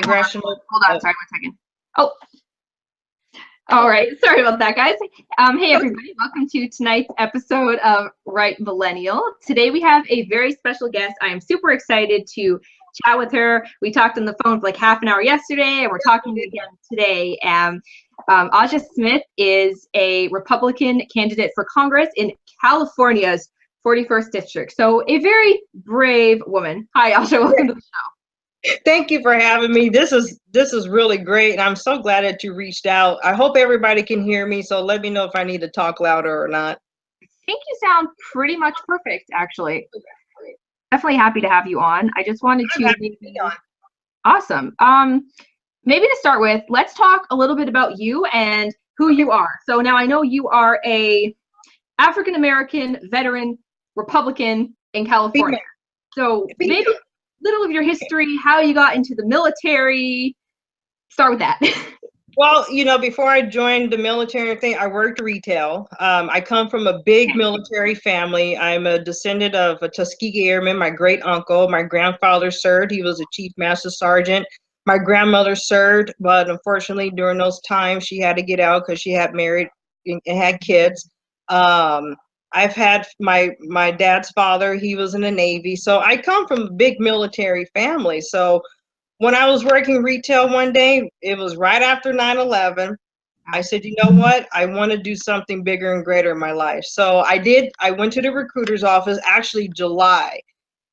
Congressional. Hold on, sorry, 1 second. Oh, all right. Sorry about that, guys. Hey, everybody. Welcome to tonight's episode of Right Millennial. Today we have a very special guest. I am super excited to chat with her. We talked on the phone for like half an hour yesterday, and we're talking again today. Aja Smith is a Republican candidate for Congress in California's 41st district. So a very brave woman. Hi, Aja. Welcome to the show. Thank you for having me. This is really great, and I'm so glad that you reached out. I hope everybody can hear me, so let me know if I need to talk louder or not. I think you sound pretty much perfect, actually. Definitely happy to have you on. I just wanted to be on. Awesome. Maybe to start with, let's talk a little bit about you and who you are. So now I know you are a African-American veteran Republican in California. So maybe little of your history, how you got into the military. Start with that. Well, you know, before I joined the military thing, I worked retail. I come from a big military family. I'm a descendant of a Tuskegee Airman. My great uncle, my grandfather served. He was a chief master sergeant. My grandmother served, but unfortunately during those times she had to get out because she had married and had kids. I've had my dad's father, he was in the Navy. So I come from a big military family. So when I was working retail one day, it was right after 9/11. I said, you know what? I want to do something bigger and greater in my life. So I did. I went to the recruiter's office, actually July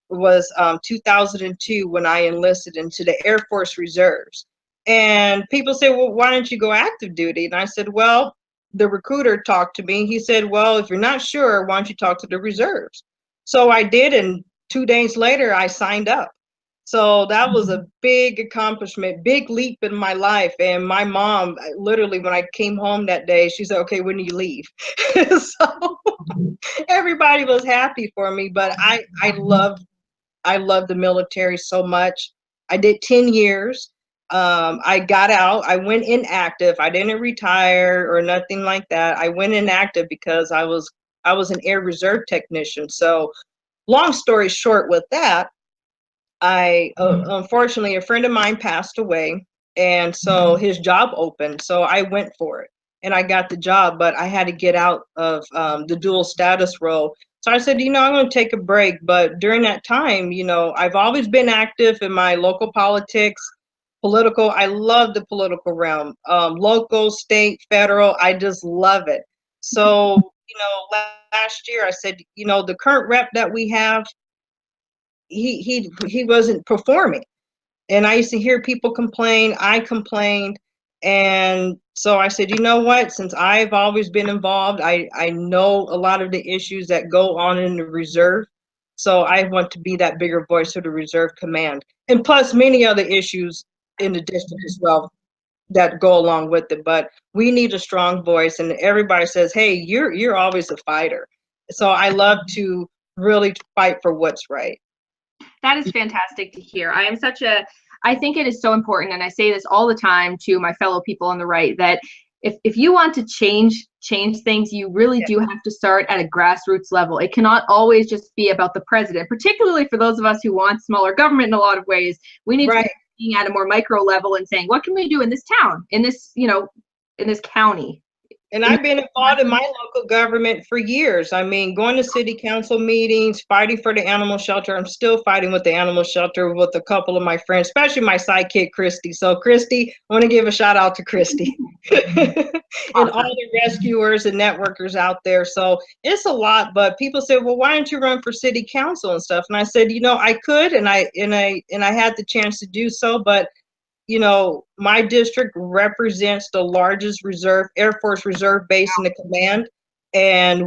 was 2002 when I enlisted into the Air Force Reserves. And people say, well, why don't you go active duty? And I said, well, the recruiter talked to me. He said, well, if you're not sure, why don't you talk to the reserves? So I did, and 2 days later, I signed up. So that was a big accomplishment, big leap in my life. And my mom, literally, when I came home that day, she said, okay, when do you leave? So everybody was happy for me, but I love the military so much. I did 10 years. I got out. I went inactive. I didn't retire or nothing like that. I went inactive because I was an air reserve technician. So long story short with that, unfortunately, a friend of mine passed away, and so his job opened. So I went for it, and I got the job, but I had to get out of the dual status role. So I said, you know, I'm going to take a break. But during that time, you know, I've always been active in my local politics, political. I love the political realm, local, state, federal. I just love it. So, you know, last year I said, you know, the current rep that we have, he wasn't performing. And I used to hear people complain. I complained. And so I said, you know what, since I've always been involved, I know a lot of the issues that go on in the reserve. So I want to be that bigger voice of the reserve command. And plus many other issues in the district as well that go along with it. But we need a strong voice, and everybody says, hey, you're always a fighter. So I love to really fight for what's right. That is fantastic to hear. I think it is so important, and I say this all the time to my fellow people on the right, that if you want to change things, you really do have to start at a grassroots level. It cannot always just be about the president, particularly for those of us who want smaller government in a lot of ways. We need to be at a more micro level and saying, what can we do in this town, in this, you know, in this county? And I've been involved in my local government for years. I mean, going to city council meetings, fighting for the animal shelter. I'm still fighting with the animal shelter with a couple of my friends, especially my sidekick, Christy. So Christy, I want to give a shout out to Christy and all the rescuers and networkers out there. So it's a lot, but people say, well, why don't you run for city council and stuff? And I said, you know, I could, and I had the chance to do so, but you know, my district represents the largest Air Force Reserve base in the command. And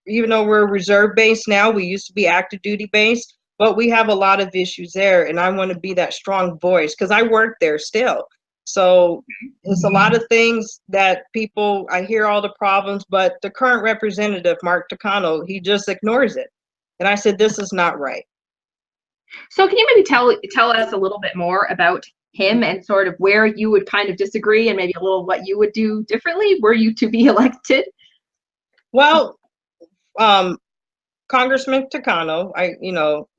even though we're a reserve base now, we used to be active duty base, but we have a lot of issues there. And I want to be that strong voice because I work there still. So it's a lot of things that I hear all the problems, but the current representative, Mark Takano, he just ignores it. And I said, this is not right. So can you maybe tell us a little bit more about him and sort of where you would kind of disagree and maybe a little what you would do differently were you to be elected? Well, Congressman Takano,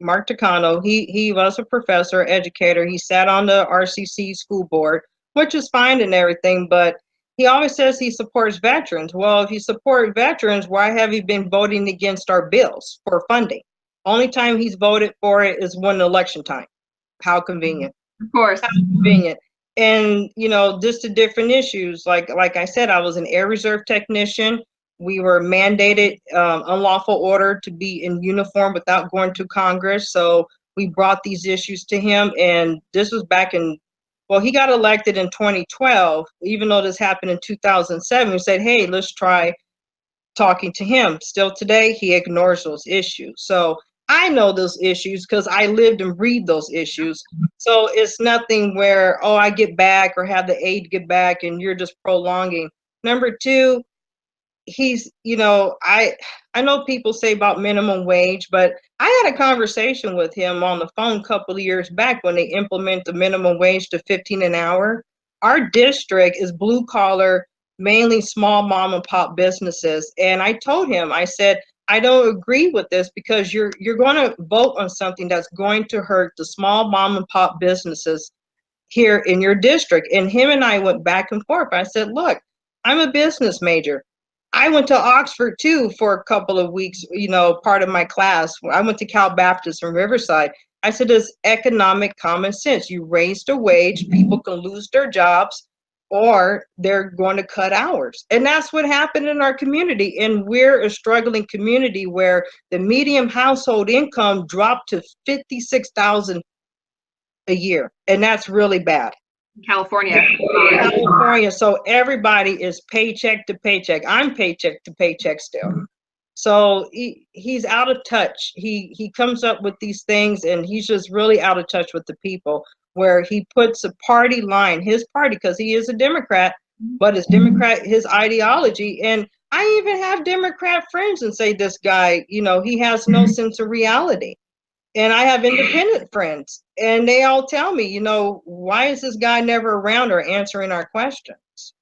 Mark Takano, he was a professor, educator. He sat on the RCC school board, which is fine and everything, but he always says he supports veterans. Well, if you support veterans, why have you been voting against our bills for funding? Only time he's voted for it is when election time. How convenient. Of course. How convenient. And, just the different issues. Like I said, I was an Air Reserve technician. We were mandated unlawful order to be in uniform without going to Congress. So we brought these issues to him. And this was back he got elected in 2012, even though this happened in 2007. We said, hey, let's try talking to him. Still today, he ignores those issues. So I know those issues because I lived and breathed those issues. So it's nothing where, I get back or have the aide get back and you're just prolonging. Number two, he's, I know people say about minimum wage, but I had a conversation with him on the phone a couple of years back when they implement the minimum wage to 15 an hour. Our district is blue collar, mainly small mom and pop businesses. And I told him, I said, I don't agree with this because you're going to vote on something that's going to hurt the small mom and pop businesses here in your district. And him and I went back and forth. I said, look, I'm a business major. I went to Oxford too for a couple of weeks, part of my class. I went to Cal Baptist in Riverside. I said, it's economic common sense. You raise the wage, people can lose their jobs or they're going to cut hours. And that's what happened in our community. And we're a struggling community where the median household income dropped to $56,000 a year. And that's really bad. California. So everybody is paycheck to paycheck. I'm paycheck to paycheck still. So he's out of touch. He comes up with these things and he's just really out of touch with the people, where he puts a party line, his party, because he is a Democrat, but his ideology. And I even have Democrat friends and say this guy, he has no sense of reality. And I have independent friends and they all tell me, why is this guy never around or answering our questions?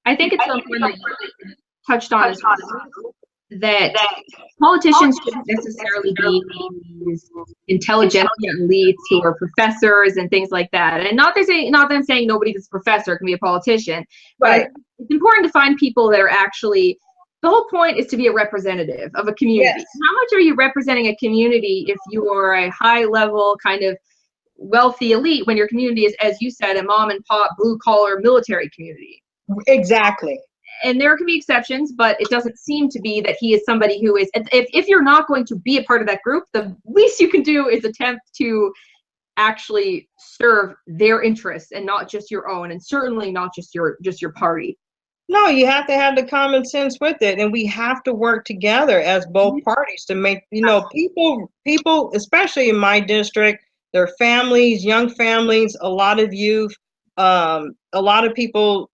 I think it's something that you touched on as well, that politicians shouldn't necessarily be these intelligentsia elites who are professors and things like that. And not that I'm saying nobody that's a professor can be a politician, right? But it's important to find people that are actually, the whole point is to be a representative of a community. Yes. How much are you representing a community if you are a high level kind of wealthy elite when your community is, as you said, a mom and pop blue collar military community? Exactly. And there can be exceptions, but it doesn't seem to be that he is somebody who is, if you're not going to be a part of that group, the least you can do is attempt to actually serve their interests and not just your own, and certainly not just your party. No, you have to have the common sense with it, and we have to work together as both parties to make, people, especially in my district, their families, young families, a lot of youth, a lot of people,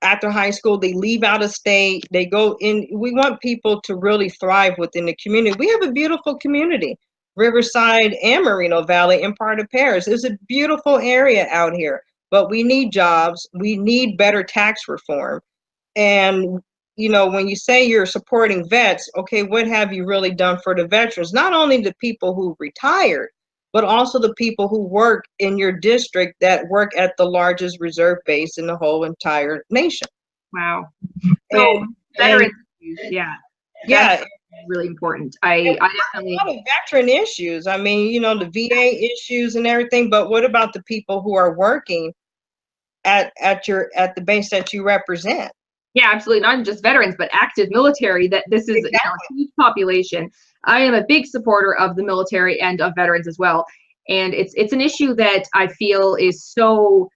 after high school, they leave out of state, they go in. We want people to really thrive within the community. We have a beautiful community, Riverside and Moreno Valley and part of Paris. It's a beautiful area out here, but we need jobs. We need better tax reform. And, when you say you're supporting vets, okay, what have you really done for the veterans? Not only the people who retired, but also the people who work in your district that work at the largest reserve base in the whole entire nation. Wow. So veterans issues, yeah. That's really important. I definitely, a lot of veteran issues. I mean, the VA issues and everything, but what about the people who are working at the base that you represent? Yeah, absolutely. Not just veterans, but active military. That this is a huge population. I am a big supporter of the military and of veterans as well. And it's an issue that I feel is so.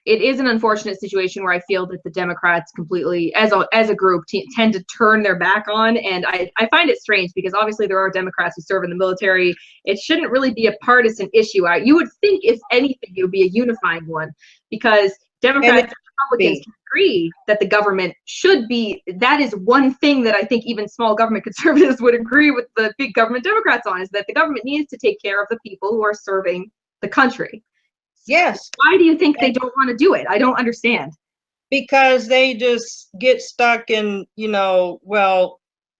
It is an unfortunate situation where I feel that the Democrats completely, as a group, tend to turn their back on. And I find it strange because obviously there are Democrats who serve in the military. It shouldn't really be a partisan issue. You would think, if anything, it would be a unifying one, because Democrats and Republicans agree that the government should be. That is one thing that I think even small government conservatives would agree with the big government Democrats on, is that the government needs to take care of the people who are serving the country. Yes. Why do you think they don't want to do it? I don't understand. Because they just get stuck in,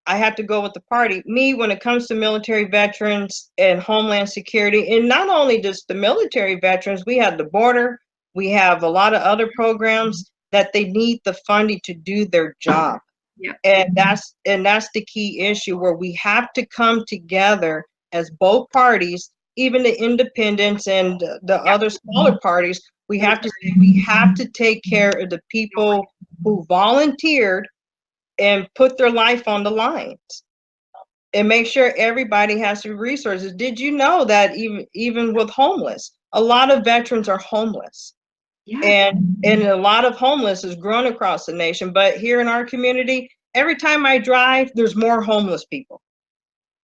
I had to go with the party. Me, when it comes to military veterans and Homeland Security, and not only just the military veterans, we have the border, we have a lot of other programs that they need the funding to do their job. Yeah. And that's the key issue, where we have to come together as both parties, even the independents and the other smaller parties. We have to take care of the people who volunteered and put their life on the lines, and make sure everybody has the resources. Did you know that even with homeless, a lot of veterans are homeless? Yeah. And a lot of homeless is grown across the nation. But here in our community, every time I drive, there's more homeless people.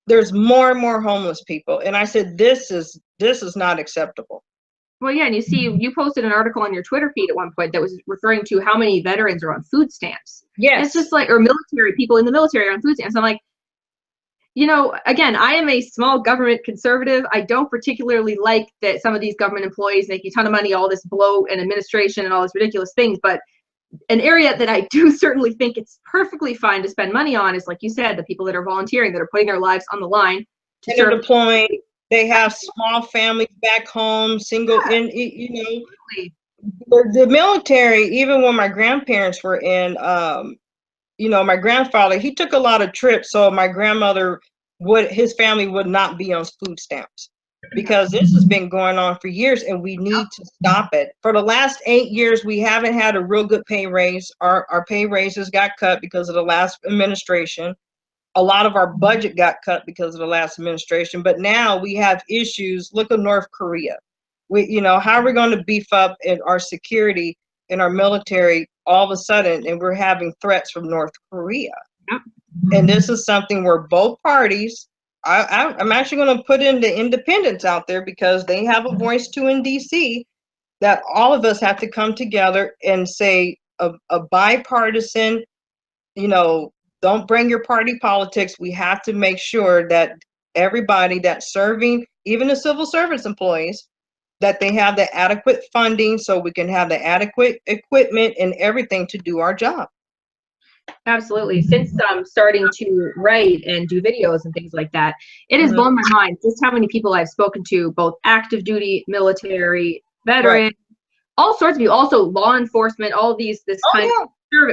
There's more and more homeless people. And I said, this is not acceptable. Well, yeah, and you see, you posted an article on your Twitter feed at one point that was referring to how many veterans are on food stamps. Yes. And it's just like, or military people in the military are on food stamps. I'm like, you know, again, I am a small government conservative. I don't particularly like that some of these government employees make a ton of money, all this bloat and administration and all these ridiculous things. But an area that I do certainly think it's perfectly fine to spend money on is, like you said, the people that are volunteering, that are putting their lives on the line to and they're serve. deploying. They have small families back home, single, in, you know, the military. Even when my grandparents were in, you know, my grandfather, he took a lot of trips, so my grandmother his family would not be on food stamps, because this has been going on for years, and we need to stop it. For the last 8 years, we haven't had a real good pay raise. Our pay raises got cut because of the last administration. A lot of our budget got cut because of the last administration, but now we have issues. Look at North Korea. You know, how are we going to beef up in our security in our military all of a sudden, and we're having threats from North Korea? Yep. And this is something where both parties, I'm actually going to put in the independents out there, because they have a voice too in DC, that all of us have to come together and say a bipartisan, you know, don't bring your party politics. We have to make sure that everybody that's serving, even the civil service employees, that they have the adequate funding, so we can have the adequate equipment and everything to do our job. Absolutely. Since starting to write and do videos and things like that, it has blown my mind just how many people I've spoken to, both active duty, military, veteran, all sorts of people, also law enforcement, all these, this kind of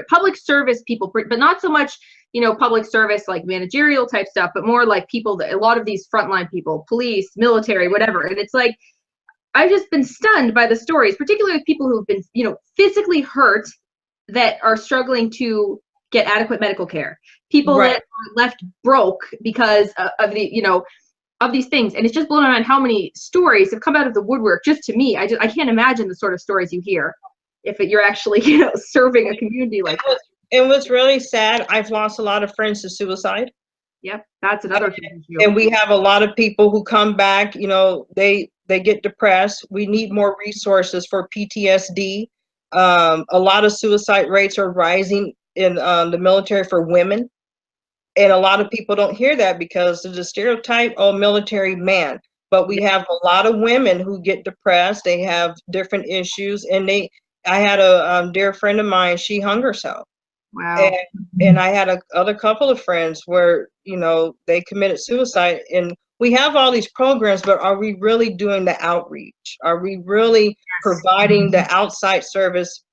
public service people, but not so much, you know, public service like managerial type stuff, but more like people that, a lot of these frontline people, police, military, whatever. And it's like, I've just been stunned by the stories, particularly with people who've been, you know, physically hurt, that are struggling to get adequate medical care, people that are left broke because of the, you know, of these things. And it's just blown my mind how many stories have come out of the woodwork. Just to me, I can't imagine the sort of stories you hear if you're actually, you know, serving a community like that. And what's really sad, I've lost a lot of friends to suicide. Yep, that's another thing. And we have a lot of people who come back, you know, they get depressed. We need more resources for PTSD. A lot of suicide rates are rising in the military for women. And a lot of people don't hear that because of the stereotype, oh, military man. But we have a lot of women who get depressed. They have different issues. And I had a dear friend of mine, she hung herself. Wow. And I had other couple of friends where, you know, they committed suicide. And we have all these programs, but are we really doing the outreach? Are we really providing the outside service?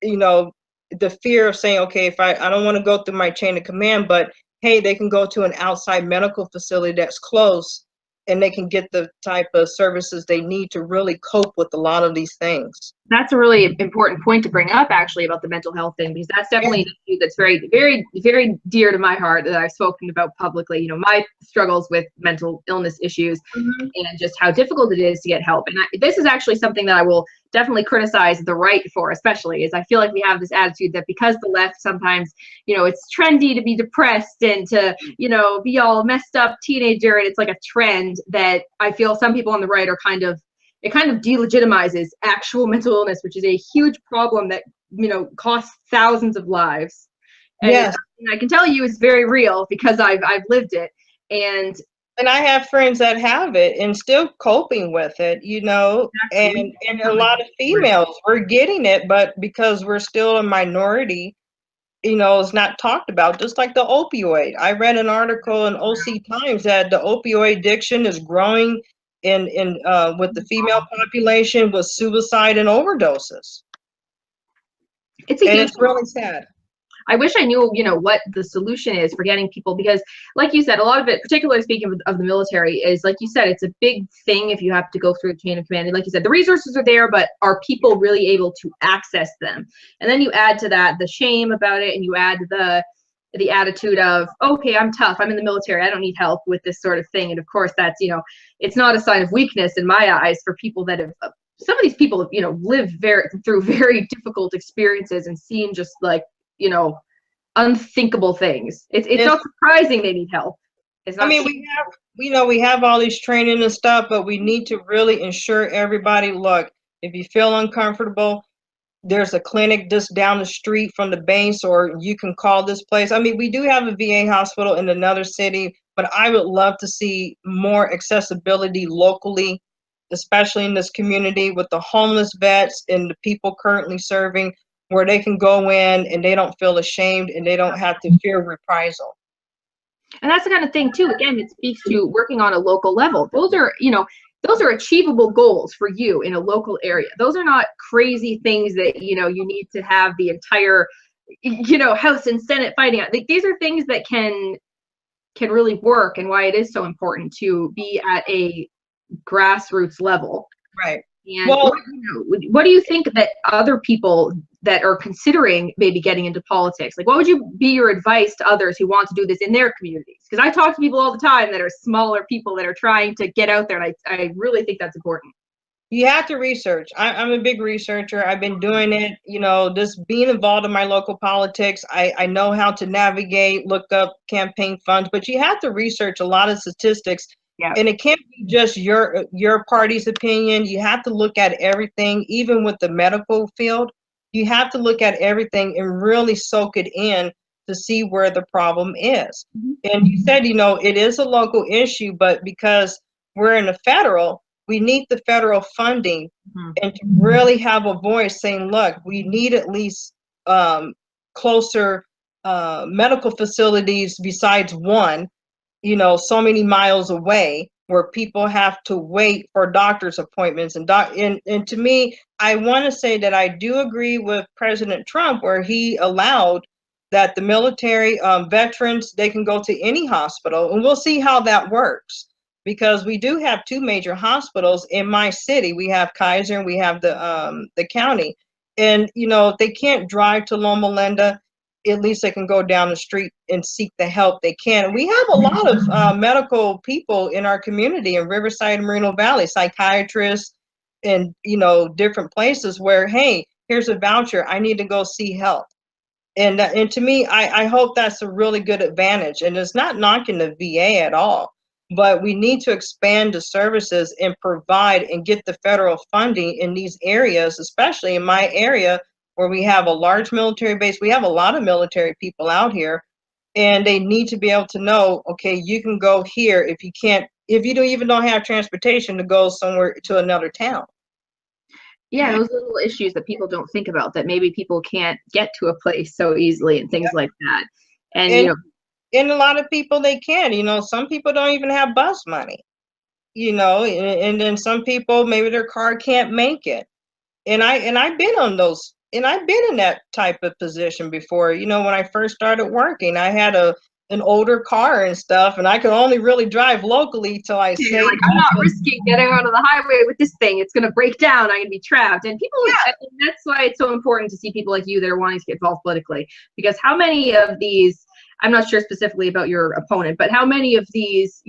You know, the fear of saying, okay, if I don't want to go through my chain of command, but hey, they can go to an outside medical facility that's close, and they can get the type of services they need to really cope with a lot of these things. That's a really important point to bring up, actually, about the mental health thing, because that's definitely an issue that's very, very, very dear to my heart, that I've spoken about publicly. You know, my struggles with mental illness issues and just how difficult it is to get help. And this is actually something that I will definitely criticize the right for, especially, is I feel like we have this attitude that because the left sometimes, you know, it's trendy to be depressed and to, you know, be all messed up teenager, and it's like a trend that I feel some people on the right are kind of, it kind of delegitimizes actual mental illness, which is a huge problem that, you know, costs thousands of lives. And I can tell you it's very real because I've lived it. And I have friends that have it and still coping with it, you know, and a lot of females, we're getting it, but because we're still a minority, is not talked about, just like the opioid. I read an article in OC Times that the opioid addiction is growing in with the female population with suicide and overdoses. It's really sad. I wish I knew, what the solution is for getting people, because like you said, a lot of it, particularly speaking of the military, is like you said, it's a big thing if you have to go through a chain of command. And like you said, the resources are there, but are people really able to access them? And then you add to that the shame about it, and you add the attitude of, okay, I'm tough, I'm in the military, I don't need help with this sort of thing. And of course, that's, it's not a sign of weakness in my eyes for people that have, some of these people have, lived through very difficult experiences and seen just like, unthinkable things. It's not surprising they need help. It's not. I mean, we have all these training and stuff, but we need to really ensure everybody, look, if you feel uncomfortable, there's a clinic just down the street from the base, or you can call this place. I mean, we do have a VA hospital in another city, but I would love to see more accessibility locally, especially in this community with the homeless vets and the people currently serving, where they can go in and they don't feel ashamed and they don't have to fear reprisal. And that's the kind of thing too, again, it speaks to working on a local level. Those are achievable goals for you in a local area. Those are not crazy things that, you need to have the entire, House and Senate fighting on. These are things that can really work, and why it is so important to be at a grassroots level. Right. And what do you think that other people that are considering maybe getting into politics, like what would be your advice to others who want to do this in their communities? Because I talk to people all the time that are smaller people that are trying to get out there, and I really think that's important. You have to research. I'm a big researcher. I've been doing it, just being involved in my local politics. I know how to navigate, look up campaign funds, but you have to research a lot of statistics. Yeah. And it can't be just your party's opinion. You have to look at everything, even with the medical field. You have to look at everything and really soak it in to see where the problem is. Mm-hmm. And you said, it is a local issue, but because we're in the federal, we need the federal funding, mm-hmm. and to really have a voice saying, look, we need at least closer medical facilities besides one, so many miles away, where people have to wait for doctor's appointments. And to me, I want to say that I do agree with President Trump, where he allowed that the military veterans, they can go to any hospital, and we'll see how that works. Because we do have two major hospitals in my city. We have Kaiser and we have the county. And, if they can't drive to Loma Linda, at least they can go down the street and seek the help they can. And we have a lot of medical people in our community in Riverside and Moreno Valley, psychiatrists and, different places where, hey, here's a voucher, I need to go see help. And to me, I hope that's a really good advantage. And it's not knocking the VA at all. But we need to expand the services and provide and get the federal funding in these areas, especially in my area where we have a large military base. We have a lot of military people out here, and they need to be able to know, okay, you can go here if you don't have transportation to go somewhere to another town. Yeah, those little issues that people don't think about, that maybe people can't get to a place so easily and things like that. And a lot of people, they can, some people don't even have bus money, and then some people, maybe their car can't make it. And I've been on those, and I've been in that type of position before. When I first started working, I had an older car and stuff, and I could only really drive locally till I saved. Like, I'm not risking getting onto the highway with this thing. It's going to break down. I'm going to be trapped. And people, and that's why it's so important to see people like you that are wanting to get involved politically, because how many of these, I'm not sure specifically about your opponent, but how many of these,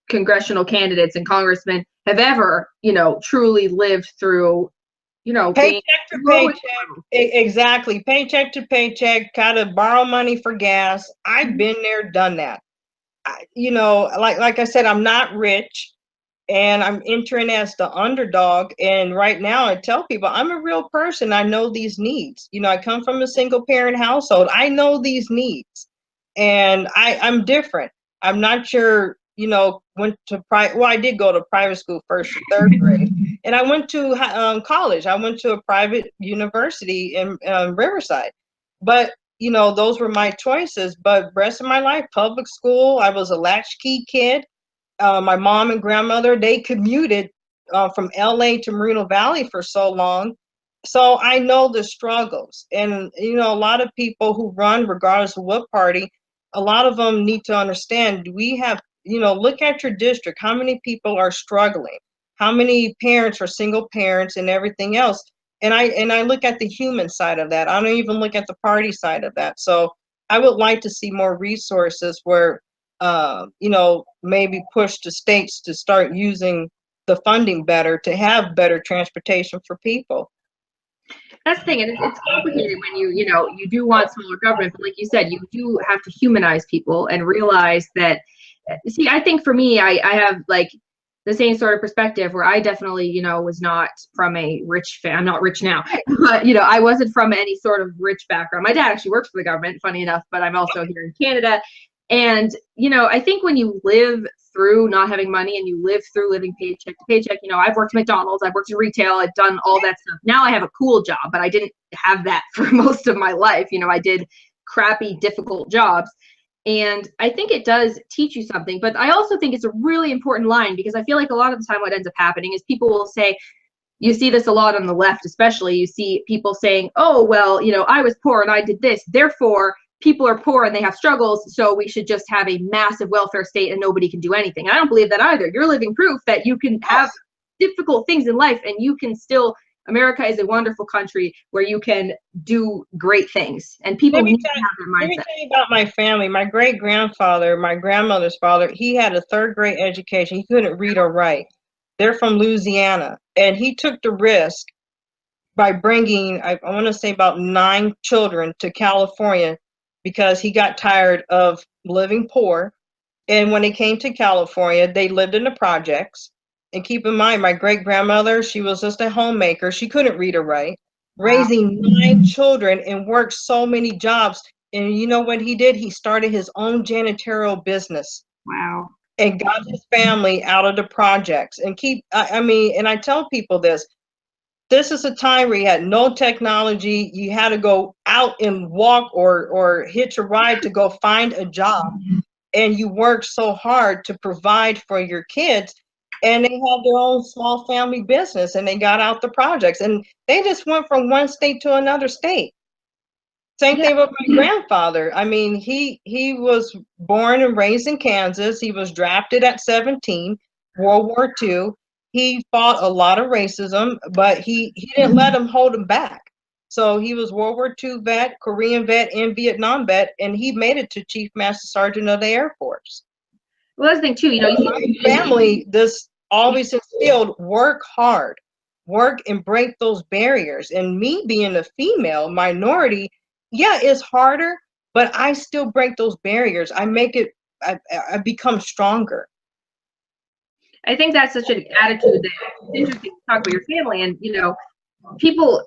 congressional candidates and congressmen have ever, truly lived through, paycheck to paycheck. Exactly. Paycheck to paycheck, kind of borrow money for gas. I've been there, done that. Like I said, I'm not rich, and I'm entering as the underdog. And right now I tell people I'm a real person. I know these needs. I come from a single parent household. I know these needs. And I'm different. I'm not sure, went to I did go to private school first to third grade. And I went to college. I went to a private university in Riverside. But, you know, those were my choices. But rest of my life, public school, I was a latchkey kid. My mom and grandmother, they commuted from LA to Moreno Valley for so long. So I know the struggles. And, you know, a lot of people who run, regardless of what party, a lot of them need to understand we have, you know, look at your district. How many people are struggling? How many parents are single parents and everything else? And I look at the human side of that. I don't even look at the party side of that. So I would like to see more resources where, you know, maybe push the states to start using the funding better to have better transportation for people. That's the thing, and it's complicated when you know, you do want smaller government, but like you said, you do have to humanize people and realize that. See, I think for me, I have like the same sort of perspective where I definitely, you know, was not from a rich I'm not rich now, but you know, I wasn't from any sort of rich background. My dad actually works for the government, funny enough, but I'm also here in Canada. And, you know, I think when you live through not having money and you live through living paycheck to paycheck, you know, I've worked at McDonald's, I've worked in retail, I've done all that stuff. Now I have a cool job, but I didn't have that for most of my life. You know, I did crappy, difficult jobs. And I think it does teach you something, but I also think it's a really important line, because I feel like a lot of the time what ends up happening is people will say, you see this a lot on the left, especially, you see people saying, oh, well, you know, I was poor and I did this, therefore people are poor and they have struggles, so we should just have a massive welfare state and nobody can do anything. And I don't believe that either. You're living proof that you can have difficult things in life and you can still, America is a wonderful country where you can do great things, and people need to have that mindset. Let me tell you about my family. My great-grandfather, my grandmother's father, he had a third-grade education. He couldn't read or write. They're from Louisiana, and he took the risk by bringing, I want to say about 9 children to California because he got tired of living poor. And when they came to California, they lived in the projects. And keep in mind, my great-grandmother, she was just a homemaker. She couldn't read or write, raising 9 children and worked so many jobs. And you know what he did? He started his own janitorial business. Wow. And got his family out of the projects. And I mean, and I tell people this is a time where you had no technology. You had to go out and walk or hitch a ride to go find a job. And you worked so hard to provide for your kids. And they had their own small family business and they got out the projects. And they just went from one state to another state. Same thing with my grandfather. I mean, he was born and raised in Kansas. He was drafted at 17, World War II. He fought a lot of racism, but he didn't let him hold him back. So he was World War II vet, Korean vet, and Vietnam vet, and he made it to Chief Master Sergeant of the Air Force. Well, that's the thing too, you know, you see family, this always instilled work hard, work and break those barriers. And me being a female minority, yeah, it's harder, but I still break those barriers. I I become stronger. I think that's such an attitude that it's interesting to talk about your family. And, you know, people,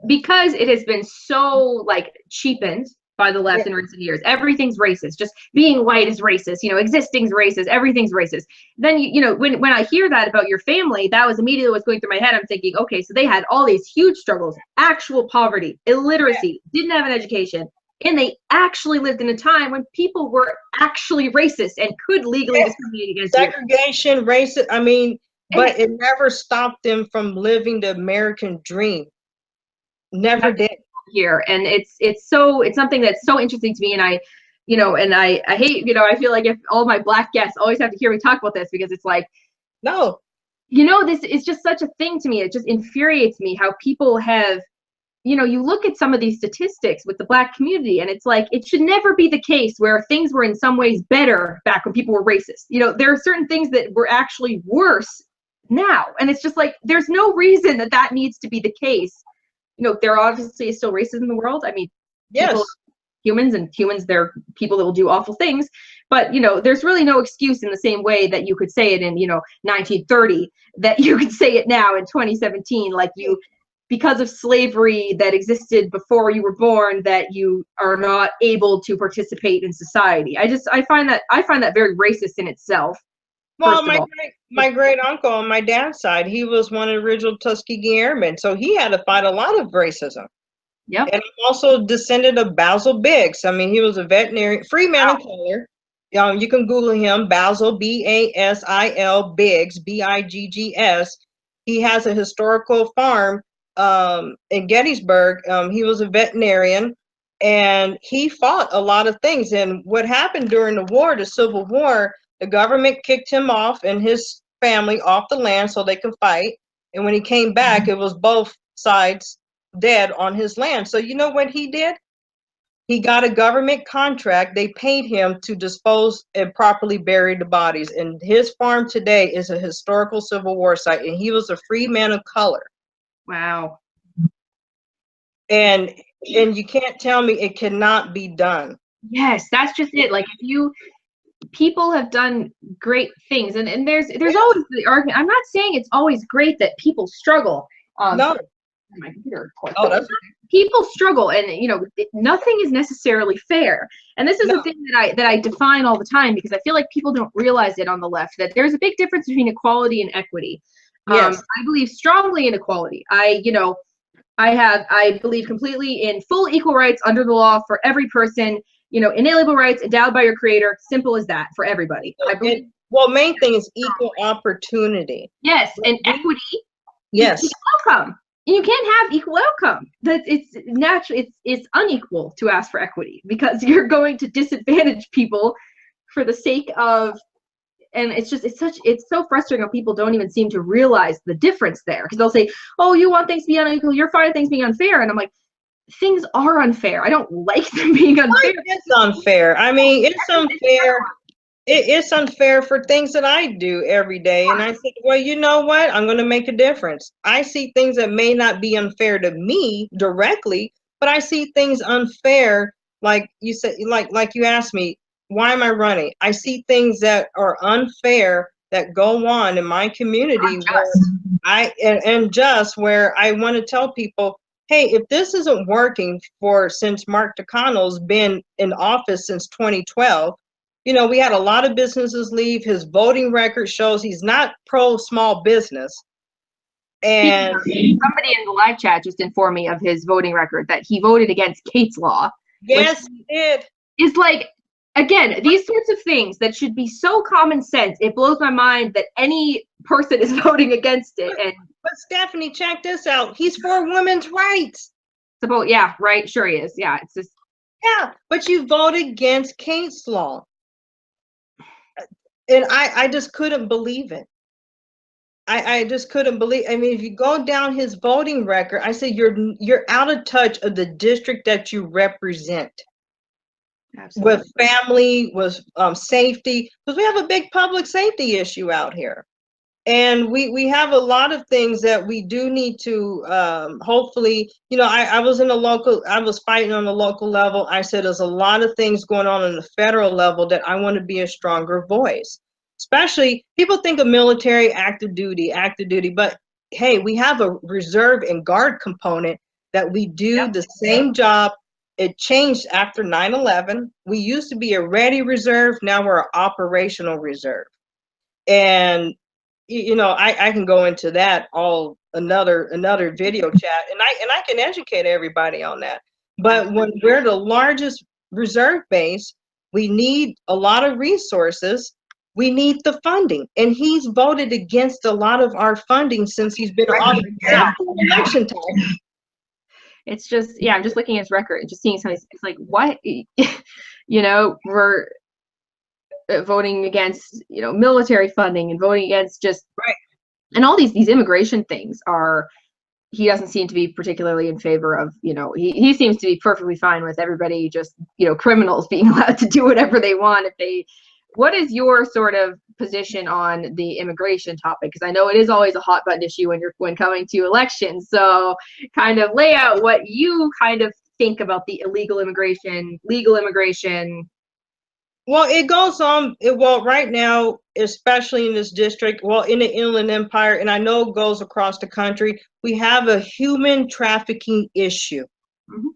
because it has been so like cheapened by the left in recent years, everything's racist. Just being white is racist, you know, existing's racist, everything's racist. Then, you know, when I hear that about your family, that was immediately what's going through my head. I'm thinking, okay, so they had all these huge struggles, actual poverty, illiteracy, didn't have an education. And they actually lived in a time when people were actually racist and could legally discriminate against segregation, racist. I mean, but it never stopped them from living the American dream. Never did. Here, and it's something that's so interesting to me, and I hate, you know, I feel like if all my Black guests always have to hear me talk about this, because it's like, no, you know, this is just such a thing to me. It just infuriates me how people have, you know, you look at some of these statistics with the Black community, and it's like, it should never be the case where things were in some ways better back when people were racist. You know, there are certain things that were actually worse now, and it's just like, there's no reason that needs to be the case. You know, there obviously is still racism in the world. I mean, people, humans, they're people that will do awful things. But, you know, there's really no excuse in the same way that you could say it in, you know, 1930, that you could say it now in 2017, like you, because of slavery that existed before you were born, that you are not able to participate in society. I find that very racist in itself. Well, my great uncle on my dad's side, he was one of the original Tuskegee Airmen, so he had to fight a lot of racism. Yep. And I'm also descendant of Basil Biggs. I mean, he was a veterinarian, free man of color. You can Google him, Basil, Basil Biggs, Biggs. He has a historical farm in Gettysburg. He was a veterinarian, and he fought a lot of things. And what happened during the war, the Civil War, the government kicked him off and his family off the land so they could fight. And when he came back, it was both sides dead on his land. So you know what he did? He got a government contract. They paid him to dispose and properly bury the bodies. And his farm today is a historical Civil War site. And he was a free man of color. Wow. And you can't tell me it cannot be done. Yes, that's just it. Like, people have done great things, and there's always the argument. I'm not saying it's always great that people struggle. No. My computer, of course. Oh, that's people struggle, and nothing is necessarily fair. And this is the thing that I define all the time, because I feel like people don't realize it on the left, that there's a big difference between equality and equity. Yes. I believe strongly in equality. I believe completely in full equal rights under the law for every person. Inalienable rights endowed by your creator. Simple as that for everybody. I believe. Well, main thing is equal opportunity. Yes, and equity. Yes. Equal outcome. You can't have equal outcome. It's natural. It's unequal to ask for equity, because you're going to disadvantage people for the sake of. And it's so frustrating how people don't even seem to realize the difference there, because they'll say, "Oh, you want things to be unequal. You're fine with things being unfair," and I'm like, things are unfair. I don't like them being unfair. It's unfair. I mean, it's unfair. It's unfair for things that I do every day. And I said, well, you know what? I'm going to make a difference. I see things that may not be unfair to me directly, but I see things unfair. Like you said, like you asked me, why am I running? I see things that are unfair that go on in my community where I want to tell people, hey, if this isn't working since Mark Takano's been in office since 2012, we had a lot of businesses leave. His voting record shows he's not pro small business. And somebody in the live chat just informed me of his voting record, that he voted against Kate's Law. Yes, he did. Is like, again, these sorts of things that should be so common sense. It blows my mind that any person is voting against it. But Stephanie, check this out. He's for women's rights. Yeah, right. Sure he is. Yeah, it's just. Yeah, but you voted against Kate's Law. And I just couldn't believe it. I just couldn't believe. I mean, if you go down his voting record, I say you're out of touch of the district that you represent. Absolutely. With family, with safety, because we have a big public safety issue out here, and we have a lot of things that we do need to hopefully. I was fighting on the local level. I said there's a lot of things going on the federal level that I want to be a stronger voice. Especially, people think of military active duty, but hey, we have a reserve and guard component that we do the same job. It changed after 9/11. We used to be a ready reserve. Now we're an operational reserve. And, I can go into that another video chat, and I can educate everybody on that. But when we're the largest reserve base, we need a lot of resources. We need the funding. And he's voted against a lot of our funding since he's been on election time. It's just, I'm just looking at his record and just seeing something. It's like, what? We're voting against, military funding, and voting against just, and all these immigration things he doesn't seem to be particularly in favor of, he seems to be perfectly fine with everybody just, criminals being allowed to do whatever they want what is your sort of position on the immigration topic? Because I know it is always a hot button issue when coming to elections. So kind of lay out what you kind of think about the illegal immigration, legal immigration. Well, it goes on. Right now, especially in this district, in the Inland Empire, and I know it goes across the country, we have a human trafficking issue. Mm-hmm.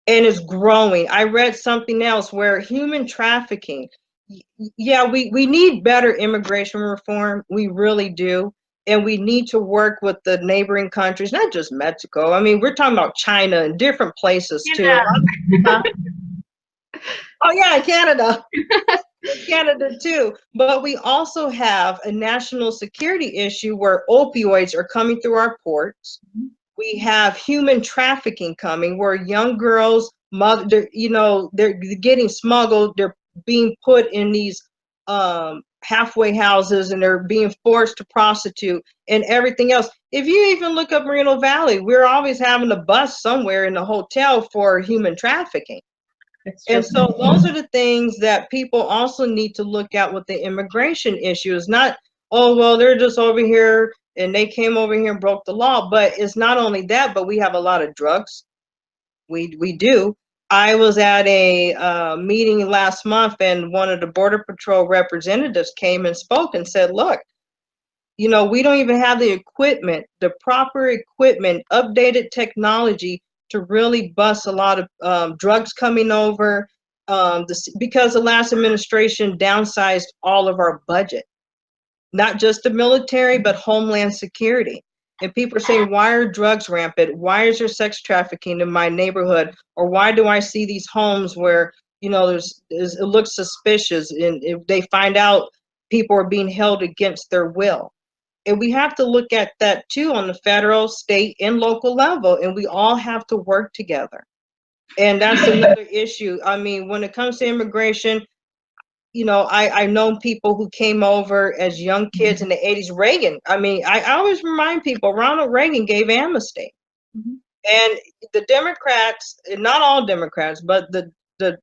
And it's growing. I read something else where human trafficking, we need better immigration reform. We really do. And we need to work with the neighboring countries, not just Mexico. I mean, we're talking about China and different places too. Huh? Oh yeah, Canada. Canada too. But we also have a national security issue where opioids are coming through our ports. We have human trafficking coming where young girls, they're getting smuggled. They're being put in these halfway houses and they're being forced to prostitute and everything else. If you even look up Moreno Valley, we're always having a bus somewhere in the hotel for human trafficking. And so those are the things that people also need to look at with the immigration issue. It's not, oh, well, they're just over here and they came over here and broke the law. But it's not only that, but we have a lot of drugs. We do. I was at a meeting last month and one of the Border Patrol representatives came and spoke and said, look, you know, we don't even have the equipment, the proper equipment, updated technology to really bust a lot of drugs coming over because the last administration downsized all of our budget, not just the military, but Homeland Security. And people are saying, why are drugs rampant? Why is there sex trafficking in my neighborhood? Or why do I see these homes where, you know, it looks suspicious and if they find out people are being held against their will? And we have to look at that too on the federal, state, and local level. And we all have to work together. And that's another issue. I mean, when it comes to immigration, you know, I've known people who came over as young kids in the 80s. Reagan, I mean, I always remind people, Ronald Reagan gave amnesty. And the Democrats, not all Democrats, but the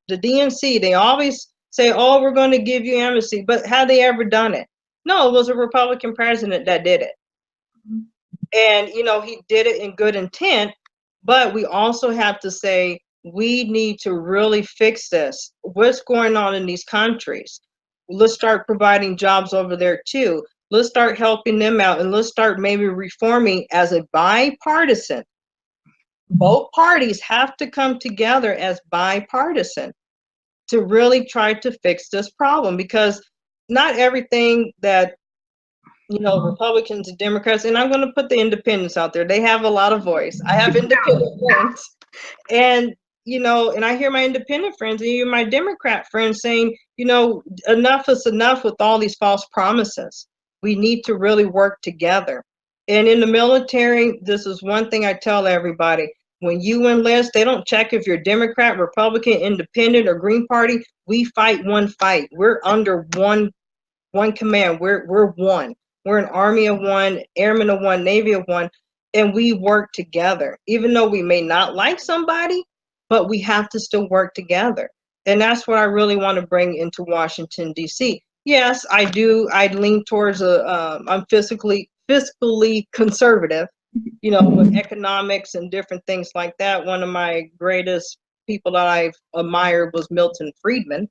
DNC, they always say, oh, we're going to give you amnesty. But have they ever done it? No, it was a Republican president that did it. And, you know, he did it in good intent. But we also have to say, we need to really fix this. What's going on in these countries? Let's start providing jobs over there too. Let's start helping them out and let's start maybe reforming as a bipartisan. Both parties have to come together as bipartisan to really try to fix this problem, because not everything that, you know, Republicans and Democrats, and I'm going to put the independents out there, they have a lot of voice. I have independent friends. And you know, and I hear my independent friends and you, my Democrat friends saying, you know, enough is enough with all these false promises. We need to really work together. And in the military, this is one thing I tell everybody. When you enlist, they don't check if you're Democrat, Republican, Independent, or Green Party. We fight one fight. We're under one command. We're one. We're an army of one, airmen of one, Navy of one, and we work together. Even though we may not like somebody, but we have to still work together. And that's what I really want to bring into Washington, D.C. Yes, I do. I lean towards I'm fiscally conservative, you know, with economics and different things like that. One of my greatest people that I've admired was Milton Friedman.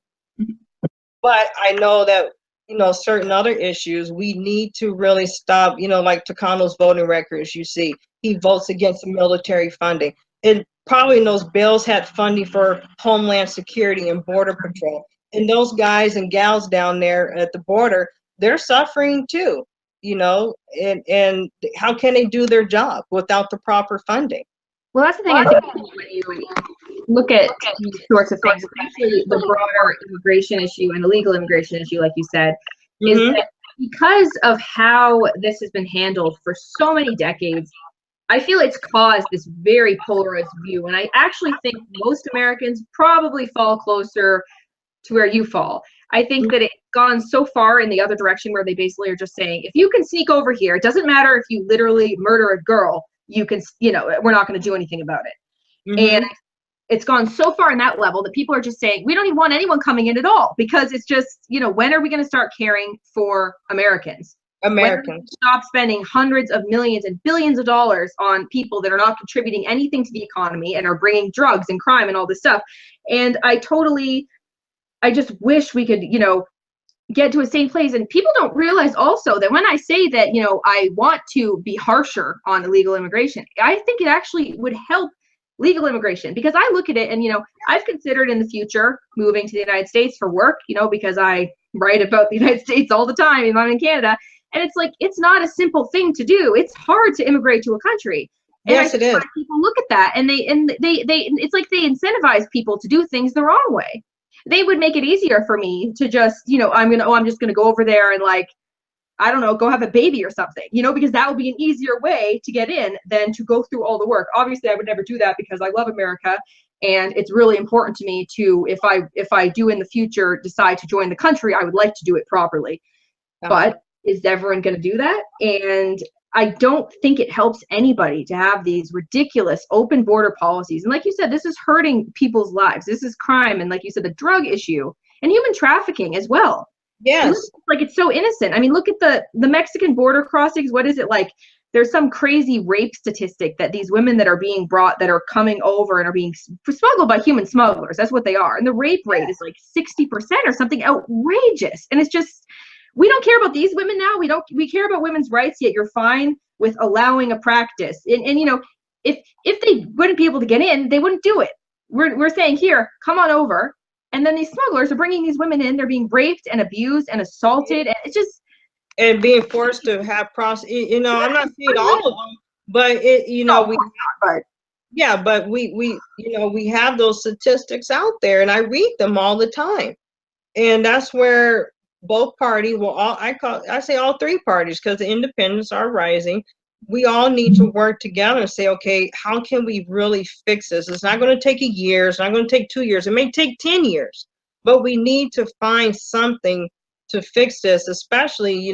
But I know that, you know, certain other issues, we need to really stop, you know, like Takano's voting records, you see, he votes against the military funding. And probably in those bills had funding for Homeland Security and Border Patrol. And those guys and gals down there at the border, they're suffering too, you know, and how can they do their job without the proper funding? Well, that's the thing. I think when you look at these sorts of things, especially the broader immigration issue and illegal immigration issue, like you said, is that because of how this has been handled for so many decades, I feel it's caused this very polarized view. And I actually think most Americans probably fall closer to where you fall. I think that it's gone so far in the other direction where they basically are just saying, if you can sneak over here, it doesn't matter if you literally murder a girl, you can, you know, we're not going to do anything about it. And it's gone so far in that level that people are just saying, we don't even want anyone coming in at all, because it's just, you know, when are we going to start caring for Americans? Stop spending hundreds of millions and billions of dollars on people that are not contributing anything to the economy and are bringing drugs and crime and all this stuff. And I just wish we could, you know, get to a same place. And people don't realize also that when I say that, you know, I want to be harsher on illegal immigration, I think it actually would help legal immigration, because I look at it and, you know, I've considered in the future moving to the United States for work, you know, because I write about the United States all the time and I'm in Canada. And it's like, it's not a simple thing to do. It's hard to immigrate to a country. And yes, it is. People look at that and they it's like they incentivize people to do things the wrong way. They would make it easier for me to just, I'm just gonna go over there and, like, I don't know, go have a baby or something, because that would be an easier way to get in than to go through all the work. Obviously, I would never do that because I love America, and it's really important to me to, if I do in the future decide to join the country, I would like to do it properly. But is everyone going to do that? And I don't think it helps anybody to have these ridiculous open border policies. And like you said, this is hurting people's lives. This is crime. And like you said, the drug issue and human trafficking as well. Yes. Like, it's so innocent. I mean, look at the Mexican border crossings. What is it like? There's some crazy rape statistic that these women that are being brought, that are coming over and are being smuggled by human smugglers, that's what they are. And the rape rate is like 60% or something outrageous. And it's just, we don't care about these women now. We care about women's rights, yet you're fine with allowing a practice. And if they wouldn't be able to get in, they wouldn't do it. We're saying, here, come on over. And then these smugglers are bringing these women in. They're being raped and abused and assaulted. And it's just, and being forced to have I'm not saying all of them, but we have those statistics out there, and I read them all the time. And that's where both parties, I say all three parties, because the independents are rising. We all need to work together and say, okay, how can we really fix this? It's not going to take a year. It's not going to take 2 years. It may take 10 years, but we need to find something to fix this. Especially,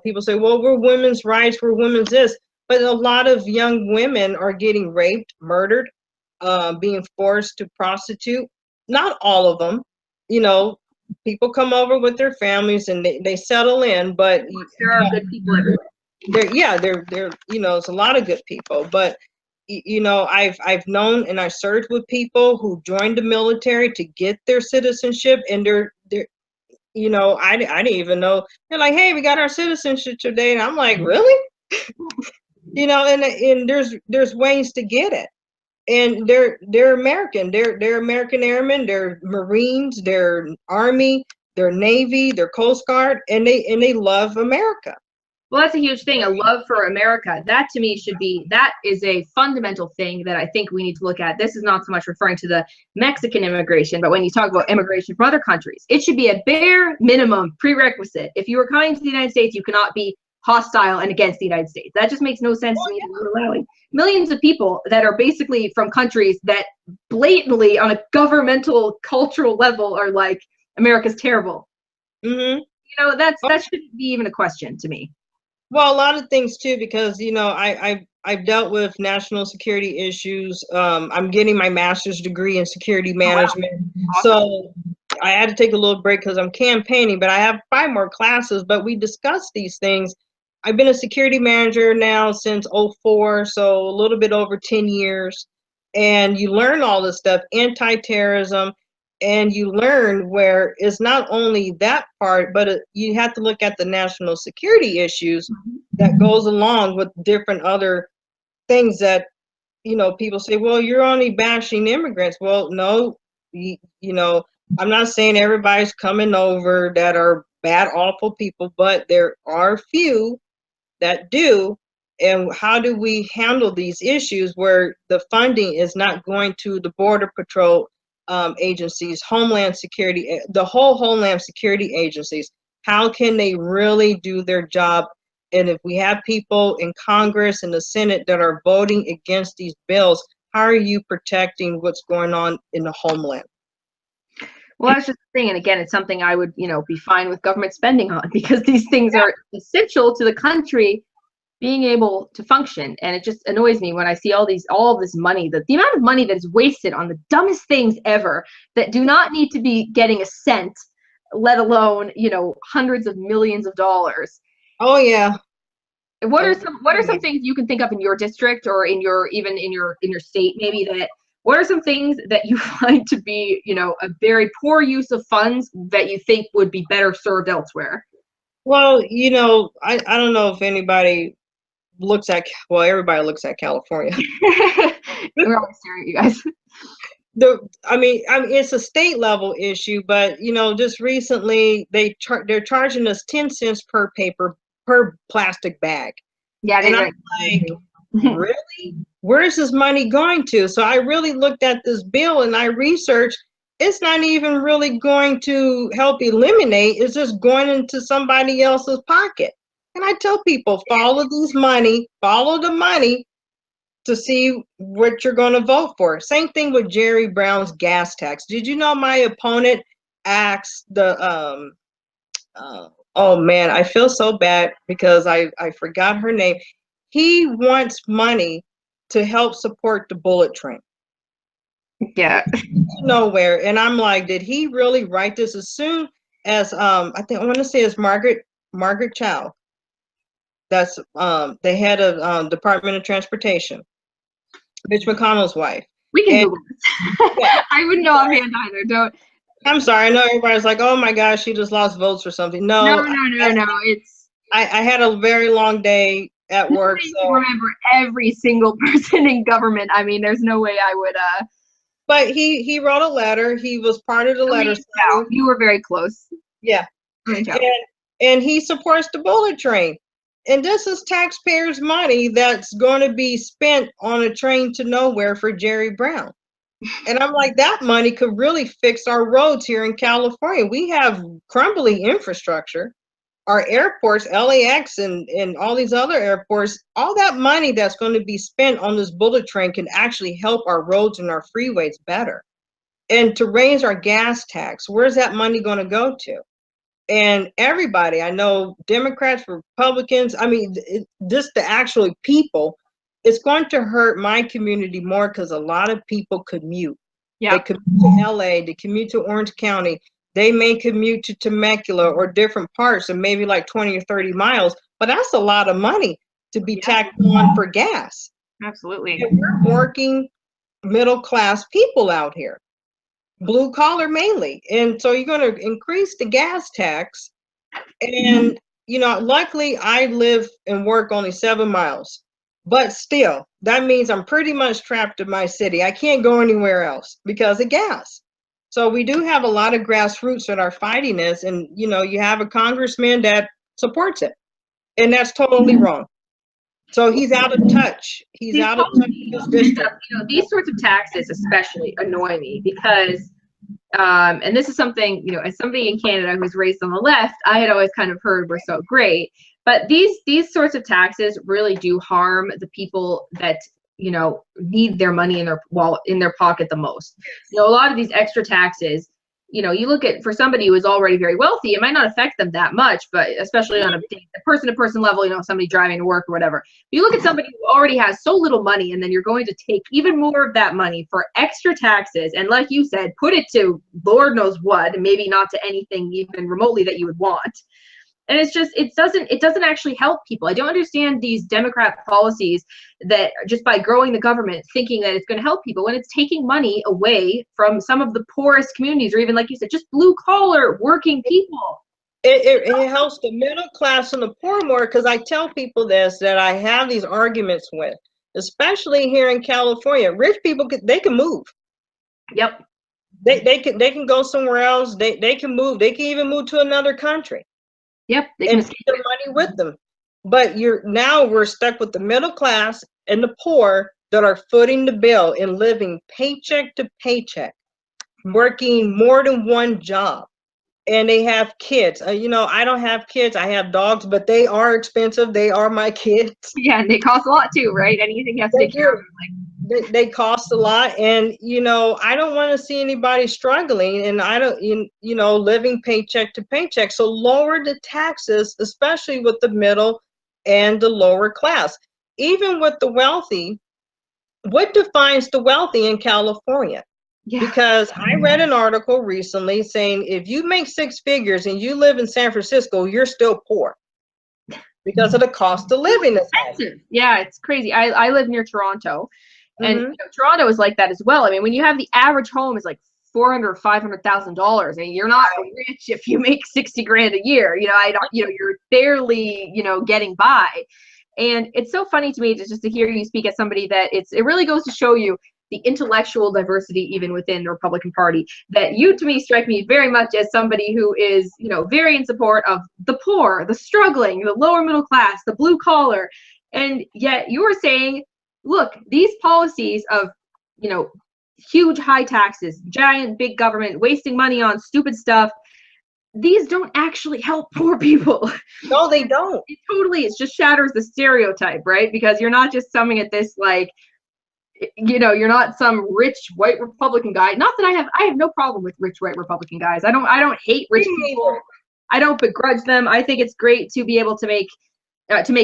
people say, well, we're women's rights, we're women's this, but a lot of young women are getting raped, murdered, being forced to prostitute. Not all of them, people come over with their families and they settle in, but there are good people everywhere. There it's a lot of good people, but I've known and I served with people who joined the military to get their citizenship, and they're I didn't even know. They're like, hey, we got our citizenship today, and I'm like, really? And there's ways to get it, and they're American. They're American Airmen, they're Marines, they're Army, they're Navy, they're Coast Guard, and they love America. Well, that's a huge thing, a love for America. That to me that is a fundamental thing that I think we need to look at. This is not so much referring to the Mexican immigration, but when you talk about immigration from other countries, it should be a bare minimum prerequisite. If you are coming to the United States, you cannot be hostile and against the United States. That just makes no sense to me. We're allowing millions of people that are basically from countries that blatantly on a governmental, cultural level are like, America's terrible. Mm-hmm. That shouldn't be even a question to me. Well, a lot of things too, because I've dealt with national security issues. I'm getting my master's degree in security management. Wow. So I had to take a little break because I'm campaigning, but I have 5 more classes. But we discuss these things. I've been a security manager now since 2004, so a little bit over 10 years. And you learn all this stuff, anti-terrorism. And you learn where it's not only that part, but you have to look at the national security issues that goes along with different other things that, people say, well, you're only bashing immigrants. Well, no, I'm not saying everybody's coming over that are bad, awful people, but there are few that do. And how do we handle these issues where the funding is not going to the Border Patrol agencies, Homeland Security, the whole Homeland Security agencies? How can they really do their job? And if we have people in Congress and the Senate that are voting against these bills, how are you protecting what's going on in the homeland? Well, that's just the thing. And again, it's something I would, be fine with government spending on, because these things are essential to the country being able to function. And it just annoys me when I see all this money, the amount of money that is wasted on the dumbest things ever that do not need to be getting a cent, let alone, hundreds of millions of dollars. Oh yeah. What are some things you can think of in your district or in your state, maybe, what are some things that you find to be, a very poor use of funds that you think would be better served elsewhere? Well, I don't know if anybody everybody looks at California. We're always staring at you guys. It's a state level issue, but just recently they're charging us 10 cents per paper per plastic bag. Yeah, And I'm like, really? Where is this money going to? So I really looked at this bill and I researched. It's not even really going to help eliminate. It's just going into somebody else's pocket. And I tell people, follow the money to see what you're going to vote for. Same thing with Jerry Brown's gas tax. Did you know my opponent asked the oh man, I feel so bad because I forgot her name. He wants money to help support the bullet train. Yeah. Nowhere. And I'm like, did he really write this? As soon as I want to say it's Margaret Chow. That's the head of Department of Transportation, Mitch McConnell's wife. We can Google this. Yeah. I wouldn't know offhand either. Don't. I'm sorry. I know everybody's like, oh my gosh, she just lost votes or something. No. It's. I had a very long day at work. So remember every single person in government. I mean, there's no way I would. But he wrote a letter. He was part of the letter. You were very close. Yeah. And he supports the bullet train. And this is taxpayers' money that's going to be spent on a train to nowhere for Jerry Brown. And I'm like, that money could really fix our roads here in California. We have crumbling infrastructure. Our airports, LAX and all these other airports, all that money that's going to be spent on this bullet train can actually help our roads and our freeways better. And to raise our gas tax, where's that money going to go to? And everybody, I know Democrats, Republicans, I mean, just the actual people, it's going to hurt my community more because a lot of people commute. Yeah. They commute to LA, they commute to Orange County. They may commute to Temecula or different parts and maybe like 20 or 30 miles, but that's a lot of money to be tacked on for gas. Absolutely. And we're working middle class people out here, blue collar mainly. And so you're going to increase the gas tax. And, you know, luckily I live and work only 7 miles, but still, that means I'm pretty much trapped in my city. I can't go anywhere else because of gas. So we do have a lot of grassroots that are fighting this, and you know, you have a congressman that supports it, and that's totally wrong. So he's out of touch. He's out of touch with his district. You know, these sorts of taxes especially annoy me because, and this is something, you know, as somebody in Canada who's raised on the left, I had always kind of heard were so great. But these sorts of taxes really do harm the people that, you know, need their money in their wallet, in their pocket the most. You know, a lot of these extra taxes, you know, you look at, for somebody who is already very wealthy, it might not affect them that much, but especially on a person-to-person level, you know, somebody driving to work or whatever. You look at somebody who already has so little money, and then you're going to take even more of that money for extra taxes, and like you said, put it to Lord knows what, and maybe not to anything even remotely that you would want. And it's just, it doesn't actually help people. I don't understand these Democrat policies that just by growing the government, thinking that it's going to help people when it's taking money away from some of the poorest communities, or even, like you said, just blue collar working people. It helps the middle class and the poor more, because I tell people this, that I have these arguments with, especially here in California. Rich people, they can move. Yep. They can go somewhere else. They can move. They can even move to another country. Yep, and take the money with them. But we're stuck with the middle class and the poor that are footing the bill and living paycheck to paycheck, working more than one job, and they have kids. You know, I don't have kids. I have dogs, but they are expensive. They are my kids. Yeah, and they cost a lot too, right? Anything you have to take care of. They cost a lot, and you know, I don't want to see anybody struggling, and I don't, you know, living paycheck to paycheck. So lower the taxes, especially with the middle and the lower class. Even with the wealthy, what defines the wealthy in California? Yeah. Because I read an article recently saying if you make 6 figures and you live in San Francisco, you're still poor because of the cost of living. Expensive. Yeah, it's crazy. I live near Toronto. And you know, Toronto is like that as well. I mean, when you have the average home is like $400,000 or $500,000, and you're not rich if you make 60 grand a year. You know, you're barely, you know, getting by. And it's so funny to me just to hear you speak as somebody that it really goes to show you the intellectual diversity even within the Republican Party, that you to me strike me very much as somebody who is, you know, very in support of the poor, the struggling, the lower middle class, the blue collar. And yet you are saying, look, these policies of, you know, huge high taxes, giant big government, wasting money on stupid stuff, these don't actually help poor people. No, they don't. It just shatters the stereotype, right? Because you're not just summing at this like, you know, you're not some rich white Republican guy. Not that I have no problem with rich white Republican guys. I don't hate rich people. I don't begrudge them. I think it's great to be able to make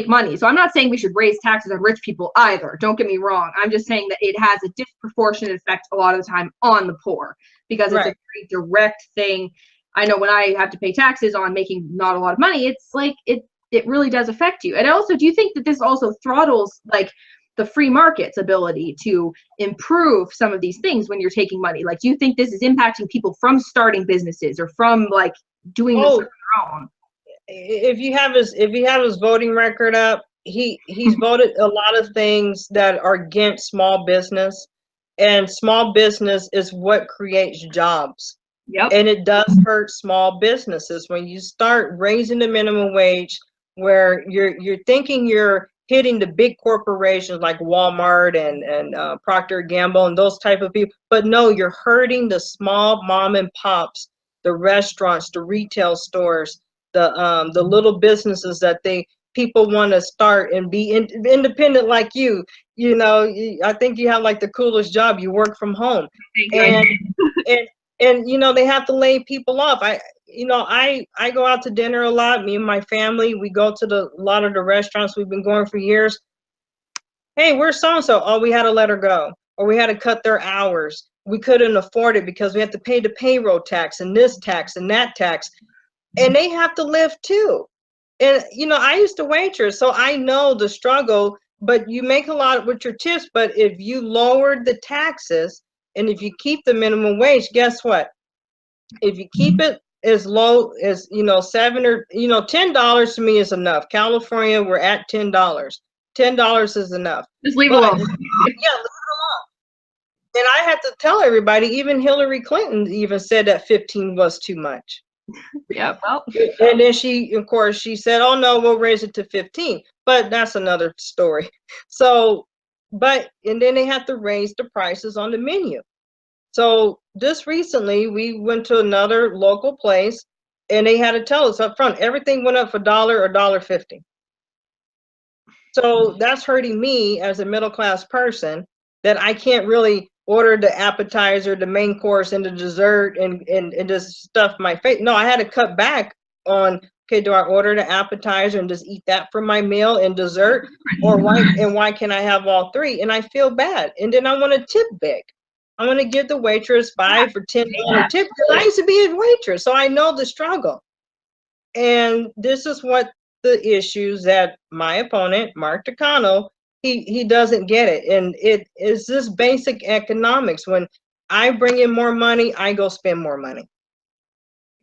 money. So I'm not saying we should raise taxes on rich people either. Don't get me wrong. I'm just saying that it has a disproportionate effect a lot of the time on the poor, because it's a very direct thing. I know when I have to pay taxes on making not a lot of money, it's like it really does affect you. And also, do you think that this also throttles like the free market's ability to improve some of these things when you're taking money? Like, do you think this is impacting people from starting businesses or from like doing this on their own? If you have his voting record up, he's voted a lot of things that are against small business, and small business is what creates jobs. Yep. And it does hurt small businesses when you start raising the minimum wage, where you're thinking you're hitting the big corporations like Walmart and Procter & Gamble and those type of people, but no, you're hurting the small mom and pops, the restaurants, the retail stores, the little businesses that people want to start and be independent like you. You know, I think you have like the coolest job. You work from home, and you know, they have to lay people off. I go out to dinner a lot. Me and my family, we go to a lot of the restaurants we've been going for years. Hey, where's so and so? Oh, we had to let her go, or we had to cut their hours. We couldn't afford it because we have to pay the payroll tax and this tax and that tax, and they have to live too. And you know, I used to waitress, so I know the struggle. But you make a lot with your tips. But if you lowered the taxes, and if you keep the minimum wage, guess what? If you keep it as low as, you know, $7 or, you know, $10 to me is enough. California, we're at $10. $10 is enough. Just leave it alone. Yeah, leave it alone. And I have to tell everybody, even Hillary Clinton even said that 15 was too much. Yeah, well. And then of course, she said, oh no, we'll raise it to 15. But that's another story. So, and then they have to raise the prices on the menu. So just recently, we went to another local place, and they had to tell us up front, everything went up for $1 or $1.50. So that's hurting me as a middle class person, that I can't really order the appetizer, the main course, and the dessert, and just stuff my face. No, I had to cut back on, okay, do I order the appetizer and just eat that for my meal and dessert, or why can't I have all three? And I feel bad, and then I want to tip big. I'm going to give the waitress $5 or $10 tip, because I used to be a waitress, so I know the struggle. And this is what the issues that my opponent, Mark Takano, he doesn't get it. And it is this basic economics. When I bring in more money, I go spend more money.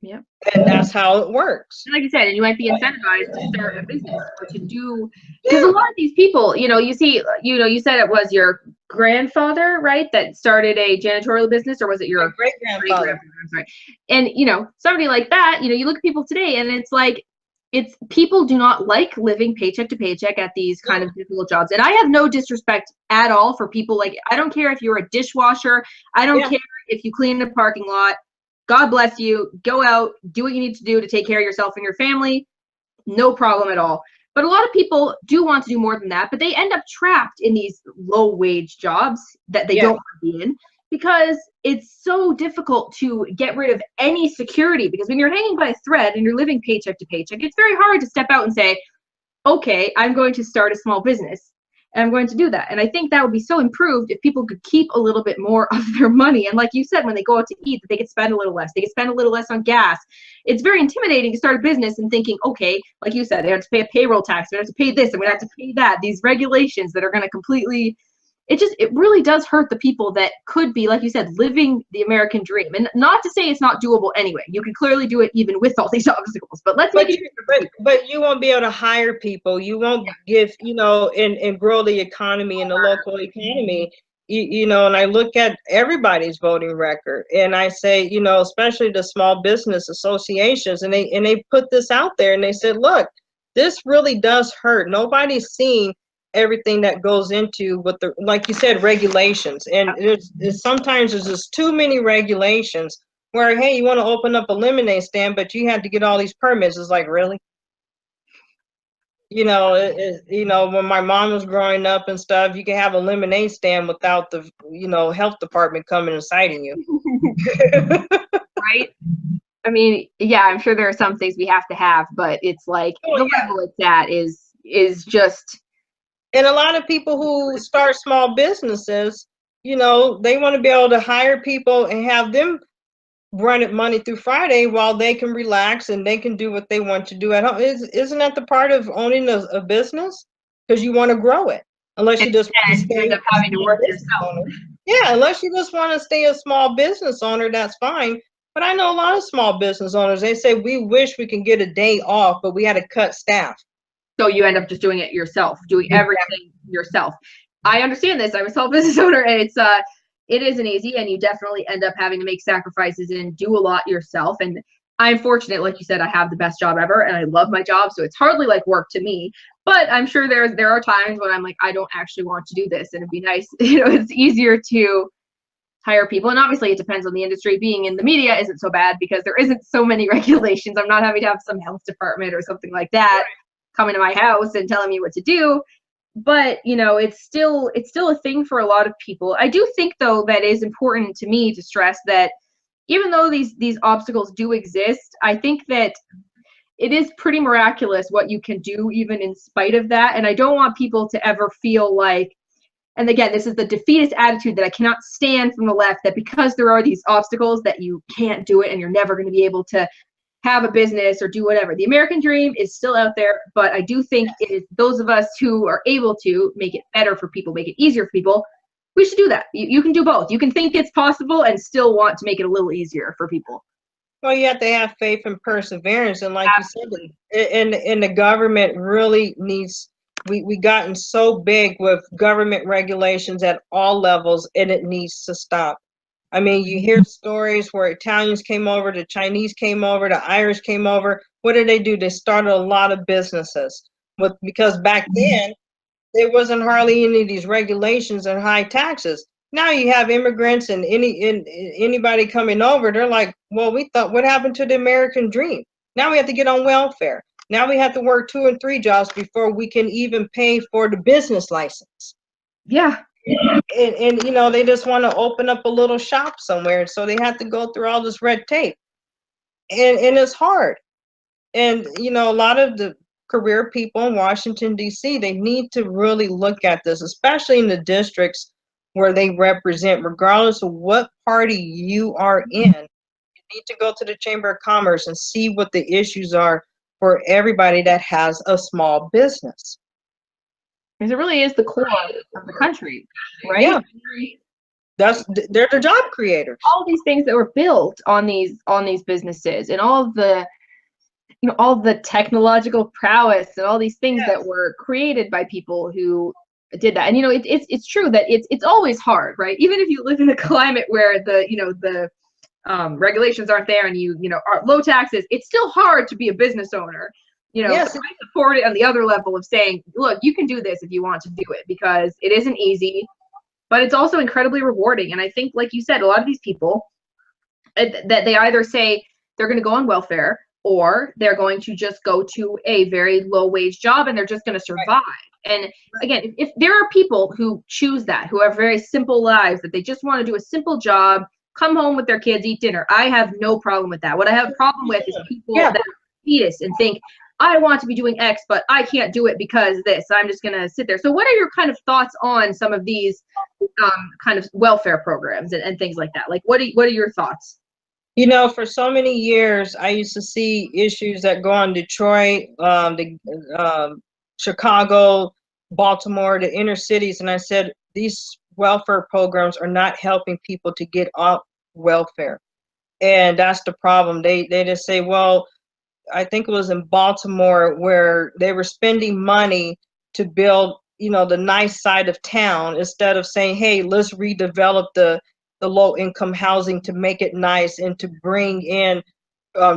Yeah. And that's how it works. Like you said, and you might be incentivized to start a business or to do, because a lot of these people, you know, you see, you know, you said it was your grandfather, right, that started a janitorial business, or was it your great grandfather? I'm sorry. And you know, somebody like that, you know, you look at people today, and it's like, people do not like living paycheck to paycheck at these kind of difficult jobs. And I have no disrespect at all for people. Like, I don't care if you're a dishwasher. I don't care if you clean a parking lot. God bless you. Go out, do what you need to do to take care of yourself and your family. No problem at all. But a lot of people do want to do more than that, but they end up trapped in these low wage jobs that they don't want to be in, because it's so difficult to get rid of any security. Because when you're hanging by a thread and you're living paycheck to paycheck, it's very hard to step out and say, okay, I'm going to start a small business. And I'm going to do that. And I think that would be so improved if people could keep a little bit more of their money. And like you said, when they go out to eat, they could spend a little less. They could spend a little less on gas. It's very intimidating to start a business and thinking, okay, like you said, they have to pay a payroll tax. We have to pay this, and we have to pay that. These regulations that are going to completely, it really does hurt the people that could be, like you said, living the American dream. And not to say it's not doable anyway. You can clearly do it even with all these obstacles. But let's make it. But you won't be able to hire people. You won't give, you know, and grow the economy and the local economy you know, and I look at everybody's voting record, and I say, you know, especially the small business associations, and they put this out there, and they said, look, this really does hurt. Nobody's seeing everything that goes into what the, like you said, regulations, and sometimes there's just too many regulations where, hey, you want to open up a lemonade stand, but you had to get all these permits. It's like, really? You know, you know, when my mom was growing up and stuff, you can have a lemonade stand without the, you know, health department coming and citing you. Right? I mean, yeah, I'm sure there are some things we have to have, but it's like the level it's at is just. And a lot of people who start small businesses, you know, they want to be able to hire people and have them run it Monday through Friday while they can relax and they can do what they want to do at home. Isn't that the part of owning a business? Because you want to grow it, unless you just want to stay end up having to work yourself. Owner. Yeah, unless you just want to stay a small business owner, that's fine. But I know a lot of small business owners, they say, we wish we can get a day off, but we had to cut staff. So you end up just doing it yourself, doing everything yourself. I understand this. I'm a small business owner, and it isn't easy, and you definitely end up having to make sacrifices and do a lot yourself. And I'm fortunate, like you said, I have the best job ever, and I love my job, so it's hardly like work to me. But I'm sure there are times when I'm like, I don't actually want to do this, and it'd be nice, you know, it's easier to hire people. And obviously it depends on the industry. Being in the media isn't so bad because there isn't so many regulations. I'm not having to have some health department or something like that coming to my house and telling me what to do. But, you know, it's still a thing for a lot of people. I do think, though, that it is important to me to stress that even though these obstacles do exist, I think that it is pretty miraculous what you can do even in spite of that. And I don't want people to ever feel like, and again, this is the defeatist attitude that I cannot stand from the left, that because there are these obstacles that you can't do it and you're never going to be able to have a business or do whatever. The American dream is still out there, but I do think it is those of us who are able to make it better for people, make it easier for people, we should do that. You can do both. You can think it's possible and still want to make it a little easier for people. Well, you have to have faith and perseverance, and like Absolutely. You said, and the government really needs. We gotten so big with government regulations at all levels, and it needs to stop. I mean, you hear stories where Italians came over, the Chinese came over, the Irish came over. What did they do? They started a lot of businesses because back then there wasn't hardly any of these regulations and high taxes. Now you have immigrants and anybody coming over. They're like, well, we thought, what happened to the American dream? Now we have to get on welfare. Now we have to work 2 and 3 jobs before we can even pay for the business license. Yeah. And you know, they just want to open up a little shop somewhere, so they have to go through all this red tape, and it's hard. And you know, a lot of the career people in Washington D.C., they need to really look at this, especially in the districts where they represent, regardless of what party you are in. You need to go to the Chamber of Commerce and see what the issues are for everybody that has a small business. Because it really is the core of the country, right? Yeah. They're the job creators. All these things that were built on these businesses, and all the, you know, all the technological prowess and all these things that were created by people who did that. And you know, it's true that it's always hard, right? Even if you live in a climate where the regulations aren't there and you know are low taxes, it's still hard to be a business owner. You know, yes. I support it on the other level of saying, look, you can do this if you want to do it, because it isn't easy, but it's also incredibly rewarding. And I think, like you said, a lot of these people that they either say they're going to go on welfare, or they're going to just go to a very low wage job and they're just going to survive. Right. And again, if there are people who choose that, who have very simple lives, that they just want to do a simple job, come home with their kids, eat dinner, I have no problem with that. What I have a problem with is people that are fetus and think, I want to be doing X, but I can't do it because this. I'm just going to sit there. So what are your kind of thoughts on some of these kind of welfare programs and things like that? Like, what are your thoughts? You know, for so many years, I used to see issues that go on Detroit, Chicago, Baltimore, the inner cities. And I said, these welfare programs are not helping people to get off welfare. And that's the problem. They just say, well, I think it was in Baltimore where they were spending money to build the nice side of town, instead of saying, hey, let's redevelop the low income housing to make it nice and to bring in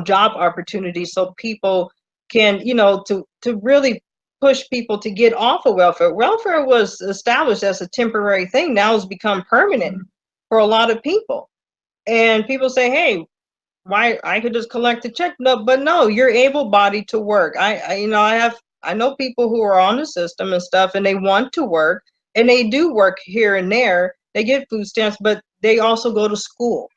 job opportunities so people can, to really push people to get off of welfare. Welfare was established as a temporary thing. Now it's become permanent for a lot of people. And people say, hey, why, I could just collect a check. No, but no, you're able-bodied to work. I know people who are on the system and stuff, and they want to work, and they do work here and there. They get food stamps, but they also go to school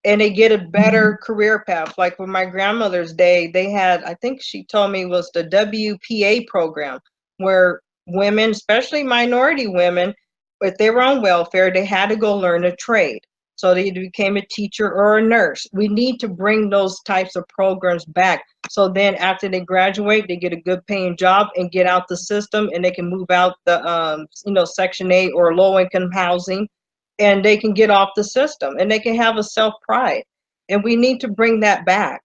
and they get a better career path. Like for my grandmother's day, they had, I think she told me, was the WPA program, where women, especially minority women, if they were on welfare, they had to go learn a trade. So they became a teacher or a nurse. We need to bring those types of programs back. So then after they graduate, they get a good paying job and get out the system, and they can move out the, Section 8 or low income housing, and they can get off the system and they can have a self-pride. And we need to bring that back.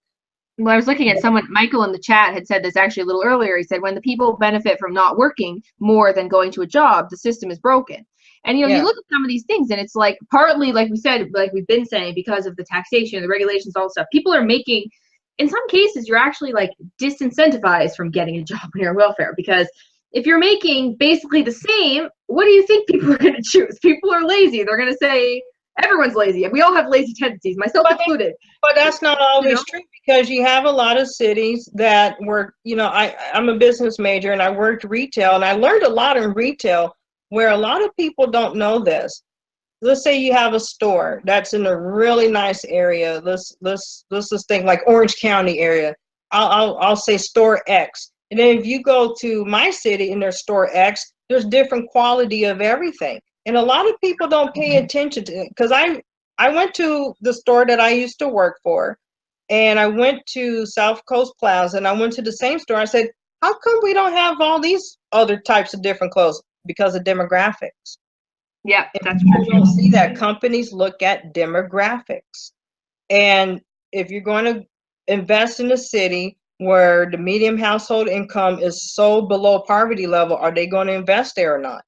Well, I was looking at someone, Michael in the chat had said this actually a little earlier. He said, when the people benefit from not working more than going to a job, the system is broken. And, you look at some of these things and it's like, partly, like we said, like we've been saying, because of the taxation, the regulations, all the stuff, people are making, in some cases, you're actually like disincentivized from getting a job when you're on welfare, because if you're making basically the same, what do you think people are going to choose? People are lazy. They're going to say, everyone's lazy. We all have lazy tendencies, myself included. But that's not always true, because you have a lot of cities that work, I'm a business major and I worked retail, and I learned a lot in retail where a lot of people don't know this. Let's say you have a store that's in a really nice area. Let's just think like Orange County area. I'll say store X. And then if you go to my city in their store X, there's different quality of everything. And a lot of people don't pay attention to it, because I went to the store that I used to work for, and I went to South Coast Plaza, and I went to the same store. I said, how come we don't have all these other types of different clothes? Because of demographics. Yeah, that's true. You don't see that. Companies look at demographics. And if you're going to invest in a city where the median household income is so below poverty level, are they going to invest there or not?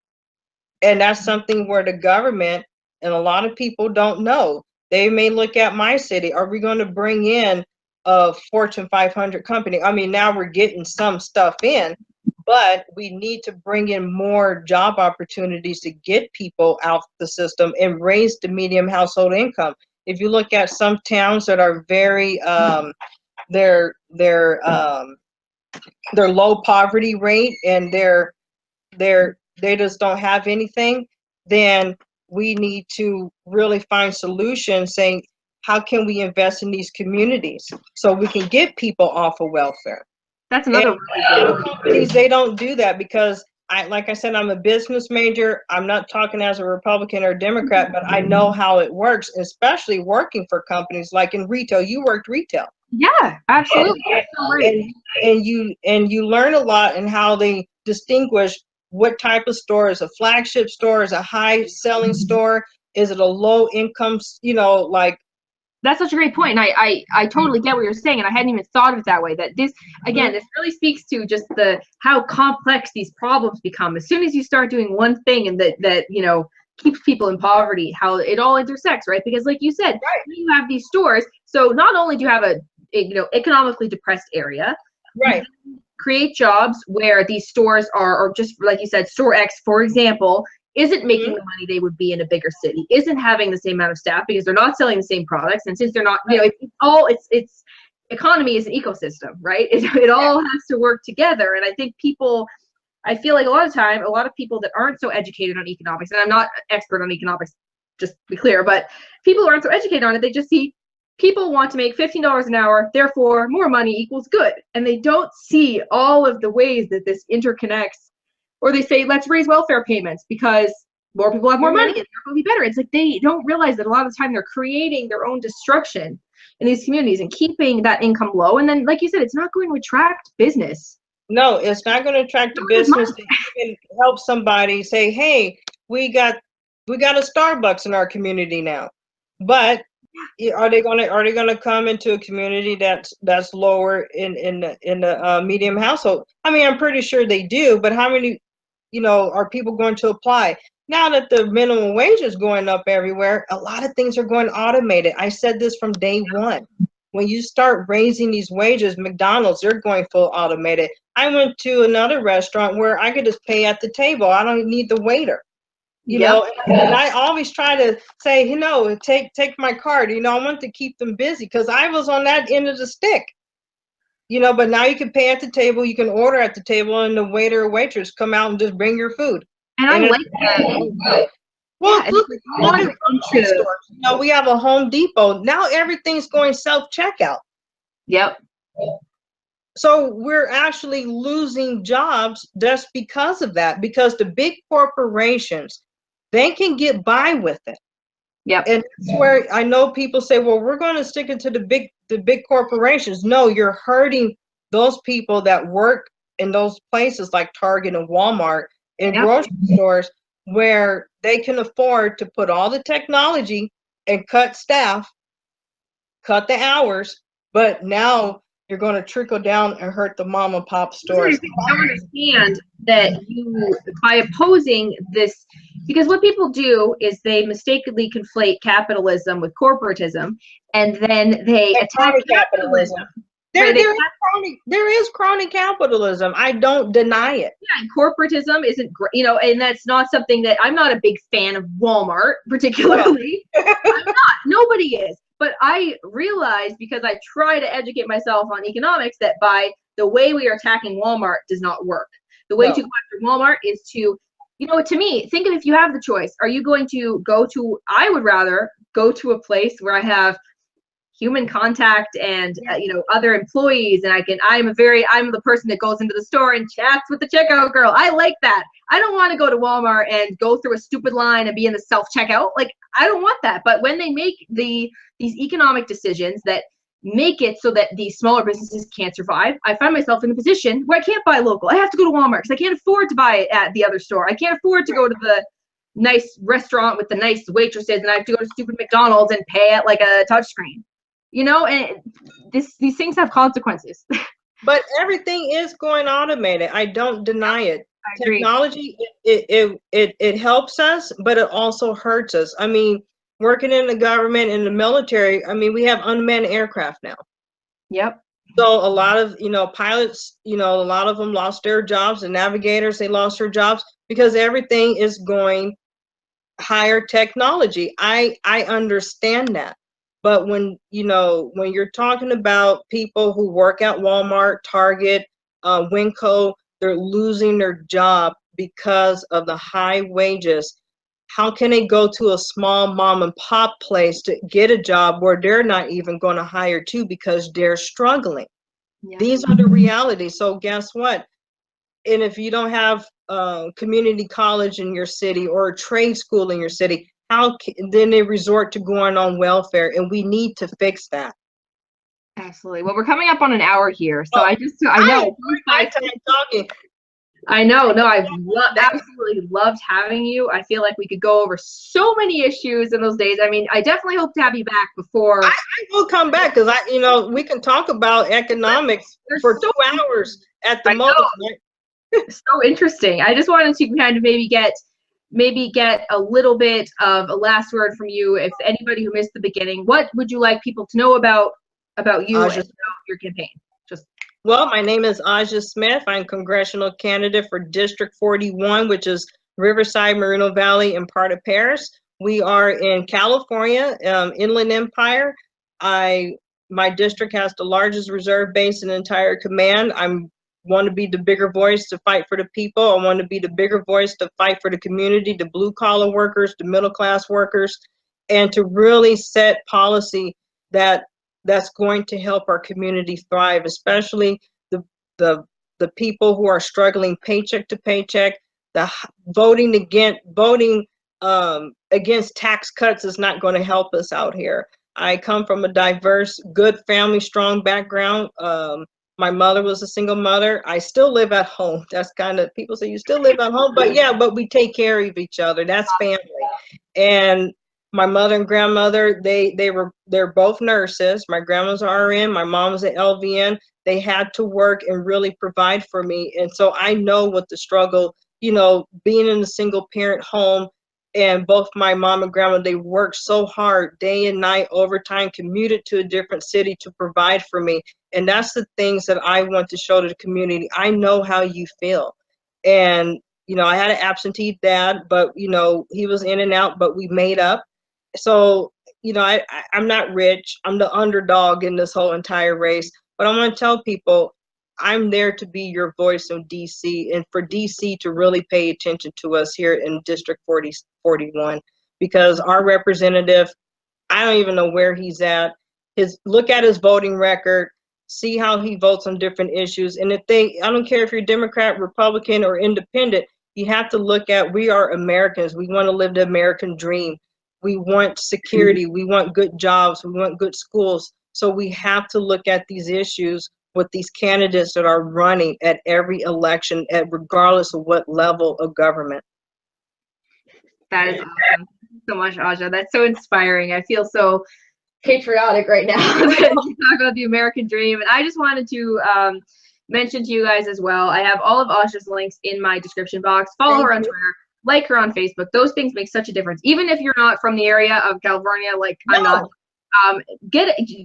And that's something where the government and a lot of people don't know. They may look at my city. Are we going to bring in a Fortune 500 company? I mean, now we're getting some stuff in, but we need to bring in more job opportunities to get people out the system and raise the median household income. If you look at some towns that are very, their low poverty rate, and they just don't have anything, then we need to really find solutions saying, how can we invest in these communities so we can get people off of welfare? That's another really companies, they don't do that, because like I said, I'm a business major. I'm not talking as a Republican or Democrat, but I know how it works, especially working for companies like in retail. You worked retail. Yeah, absolutely. And you learn a lot in how they distinguish what type of store is a flagship store, is a high selling store, is it a low income, like. That's such a great point. And I totally get what you're saying. And I hadn't even thought of it that way. That this, again, this really speaks to just how complex these problems become. As soon as you start doing one thing and that keeps people in poverty, how it all intersects, right? Because like you said, you have these stores. So not only do you have a economically depressed area, right? Create jobs where these stores are just like you said, store X, for example, isn't making the money they would be in a bigger city, isn't having the same amount of staff because they're not selling the same products. And since they're not, it's economy is an ecosystem, right? It all has to work together. And I think I feel like a lot of people that aren't so educated on economics, and I'm not expert on economics, just to be clear, but people who aren't so educated on it, they just see people want to make $15 an hour, therefore more money equals good. And they don't see all of the ways that this interconnects. Or they say, let's raise welfare payments because more people have more money and they're going to be better. It's like they don't realize that a lot of the time they're creating their own destruction in these communities and keeping that income low. And then, like you said, it's not going to attract business. No, it's not going to attract the business to even help somebody say, hey, we got a Starbucks in our community now. But are they going to come into a community that's lower in the medium household? I mean, I'm pretty sure they do, but how many are people going to apply? Now that the minimum wage is going up everywhere, a lot of things are going automated. I said this from day one. When you start raising these wages, McDonald's, they're going full automated. I went to another restaurant where I could just pay at the table. I don't need the waiter. And I always try to say, take my card. I want to keep them busy because I was on that end of the stick. But now you can pay at the table, you can order at the table, and the waiter or waitress come out and just bring your food. And I like that. Well, look at grocery stores. We have a Home Depot. Now everything's going self-checkout. Yep. So we're actually losing jobs just because of that, because the big corporations, they can get by with it. Yep. And that's where I know people say, well, we're going to stick it to the big corporations. No, you're hurting those people that work in those places like Target and Walmart and grocery stores, where they can afford to put all the technology and cut staff, cut the hours, but now you're going to trickle down and hurt the mom and pop stores. I don't understand that you, by opposing this, because what people do is they mistakenly conflate capitalism with corporatism, and then they attack capitalism. There is crony capitalism. I don't deny it. Yeah, and corporatism isn't, and that's not something that, I'm not a big fan of Walmart particularly. I'm not. Nobody is. But I realize, because I try to educate myself on economics, that by the way we are attacking Walmart does not work. The way to go after Walmart is to, to me, think of, if you have the choice, are you going to go to, I would rather go to a place where I have human contact and other employees, and I'm the person that goes into the store and chats with the checkout girl. I like that. I don't want to go to Walmart and go through a stupid line and be in the self-checkout. Like, I don't want that. But when they make these economic decisions that make it so that these smaller businesses can't survive, I find myself in a position where I can't buy local. I have to go to Walmart because I can't afford to buy it at the other store. I can't afford to go to the nice restaurant with the nice waitresses, and I have to go to stupid McDonald's and pay at like a touchscreen. And these things have consequences. But everything is going automated. I don't deny it. Technology, it helps us, but it also hurts us. I mean, working in the government, in the military, I mean, we have unmanned aircraft now. Yep. So a lot of, pilots, a lot of them lost their jobs, and navigators, they lost their jobs because everything is going higher technology. I understand that. But when you're talking about people who work at Walmart, Target, Winco, they're losing their job because of the high wages. How can they go to a small mom and pop place to get a job where they're not even going to hire to because they're struggling? Yeah. These are the realities. So guess what? And if you don't have community college in your city or a trade school in your city, then they resort to going on welfare, and we need to fix that. Absolutely. Well, we're coming up on an hour here, so I know. I know. No, I've absolutely loved having you. I feel like we could go over so many issues in those days. I mean, I definitely hope to have you back before. I will come back because we can talk about economics for 2 hours at the most. Right? So interesting. I just wanted to kind of maybe get a little bit of a last word from you. If anybody who missed the beginning, what would you like people to know about you and about your campaign? Well, my name is Aja Smith. I'm congressional candidate for District 41, which is Riverside, Moreno Valley, and part of Paris. We are in California, Inland Empire. My district has the largest reserve base in the entire command. Want to be the bigger voice to fight for the people. I want to be the bigger voice to fight for the community, the blue collar workers, the middle class workers, and to really set policy that's going to help our community thrive, especially the people who are struggling paycheck to paycheck. Voting against tax cuts is not going to help us out here. I come from a diverse, good family, strong background. My mother was a single mother. I still live at home. That's kind of, people say you still live at home, but we take care of each other. That's family. And my mother and grandmother, they're both nurses. My grandma's RN, my mom's an LVN. They had to work and really provide for me. And so I know what the struggle you know, being in a single parent home, and both my mom and grandma, they worked so hard day and night, overtime, commuted to a different city to provide for me. And that's the things that I want to show to the community. I know how you feel. And, you know, I had an absentee dad, but, you know, he was in and out, but we made up. So, you know, I'm not rich. I'm the underdog in this whole entire race. But I want to tell people, I'm there to be your voice in DC, and for DC to really pay attention to us here in District 41, because our representative, I don't even know where he's at. Look at his voting record, see how he votes on different issues. And if I don't care if you're Democrat, Republican, or independent, you have to look at, we are Americans. We want to live the American dream. We want security. We want good jobs. We want good schools. So we have to look at these issues with these candidates that are running at every election, regardless of what level of government. That is awesome. Thank you so much, Aja. That's so inspiring. I feel so patriotic right now to talk about the American dream. And I just wanted to mention to you guys as well, I have all of Aja's links in my description box. Follow her on Twitter, like her on Facebook. Those things make such a difference. Even if you're not from the area of California, like I'm not,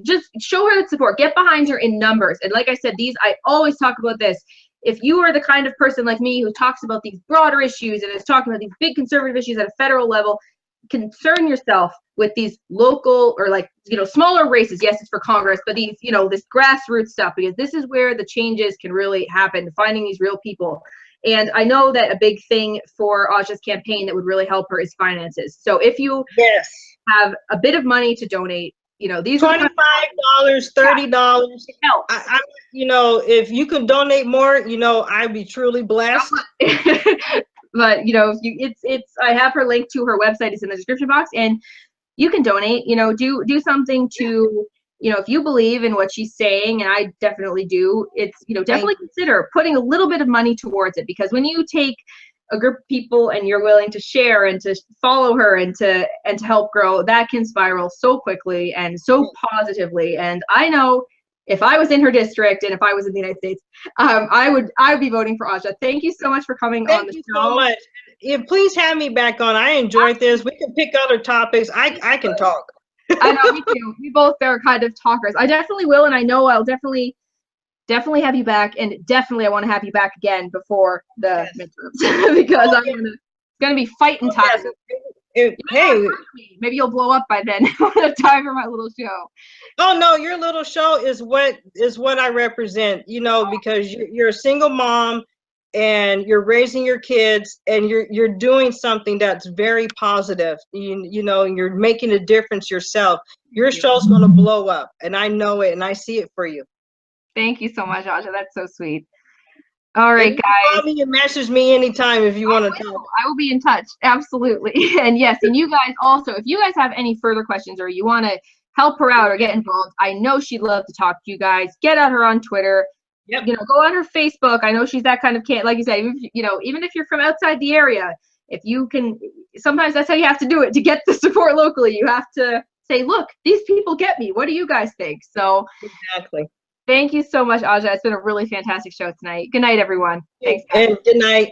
just show her that support. Get behind her in numbers. And like I said, I always talk about this. If you are the kind of person like me who talks about these broader issues and is talking about these big conservative issues at a federal level, concern yourself with these local or, like, you know, smaller races. Yes, it's for Congress, but these, you know, this grassroots stuff, because this is where the changes can really happen, finding these real people. And I know that a big thing for Aja's campaign that would really help her is finances. So if you have a bit of money to donate, you know, these $25, $30. Help. You know, if you can donate more, you know, I'd be truly blessed. But you know, I have her link to her website. It's in the description box, and you can donate. You know, do something to, you know, if you believe in what she's saying, and I definitely do. It's, you know, definitely consider putting a little bit of money towards it, because when you take a group of people and you're willing to share and to follow her and to help grow, that can spiral so quickly and so positively. And I know if I was in her district and if I was in the United States, I would be voting for Aja. Thank you so much for coming on the show. Thank you so much. Yeah, please have me back on. I enjoyed this. We can pick other topics. I can talk. I know, me too. We both are kind of talkers. I definitely will, and I know I'll definitely have you back, and definitely I want to have you back again before the midterms because it's gonna be fighting time. Hey, maybe you'll blow up by then. Time for my little show. Oh no, your little show is what I represent. You know, because you're a single mom and you're raising your kids, and you're doing something that's very positive. You know, and you're making a difference yourself. Your show's gonna blow up, and I know it, and I see it for you. Thank you so much, Aja. That's so sweet. All right, guys. Call me and message me anytime if you want to talk. I will be in touch. Absolutely. And yes, and you guys also, if you guys have any further questions or you want to help her out or get involved, I know she'd love to talk to you guys. Get at her on Twitter. Yep. You know, go on her Facebook. I know she's that kind of like you said, even if you're from outside the area, if you can, sometimes that's how you have to do it to get the support locally. You have to say, look, these people get me. What do you guys think? So exactly. Thank you so much, Aja. It's been a really fantastic show tonight. Good night, everyone. Thanks, guys. And good night.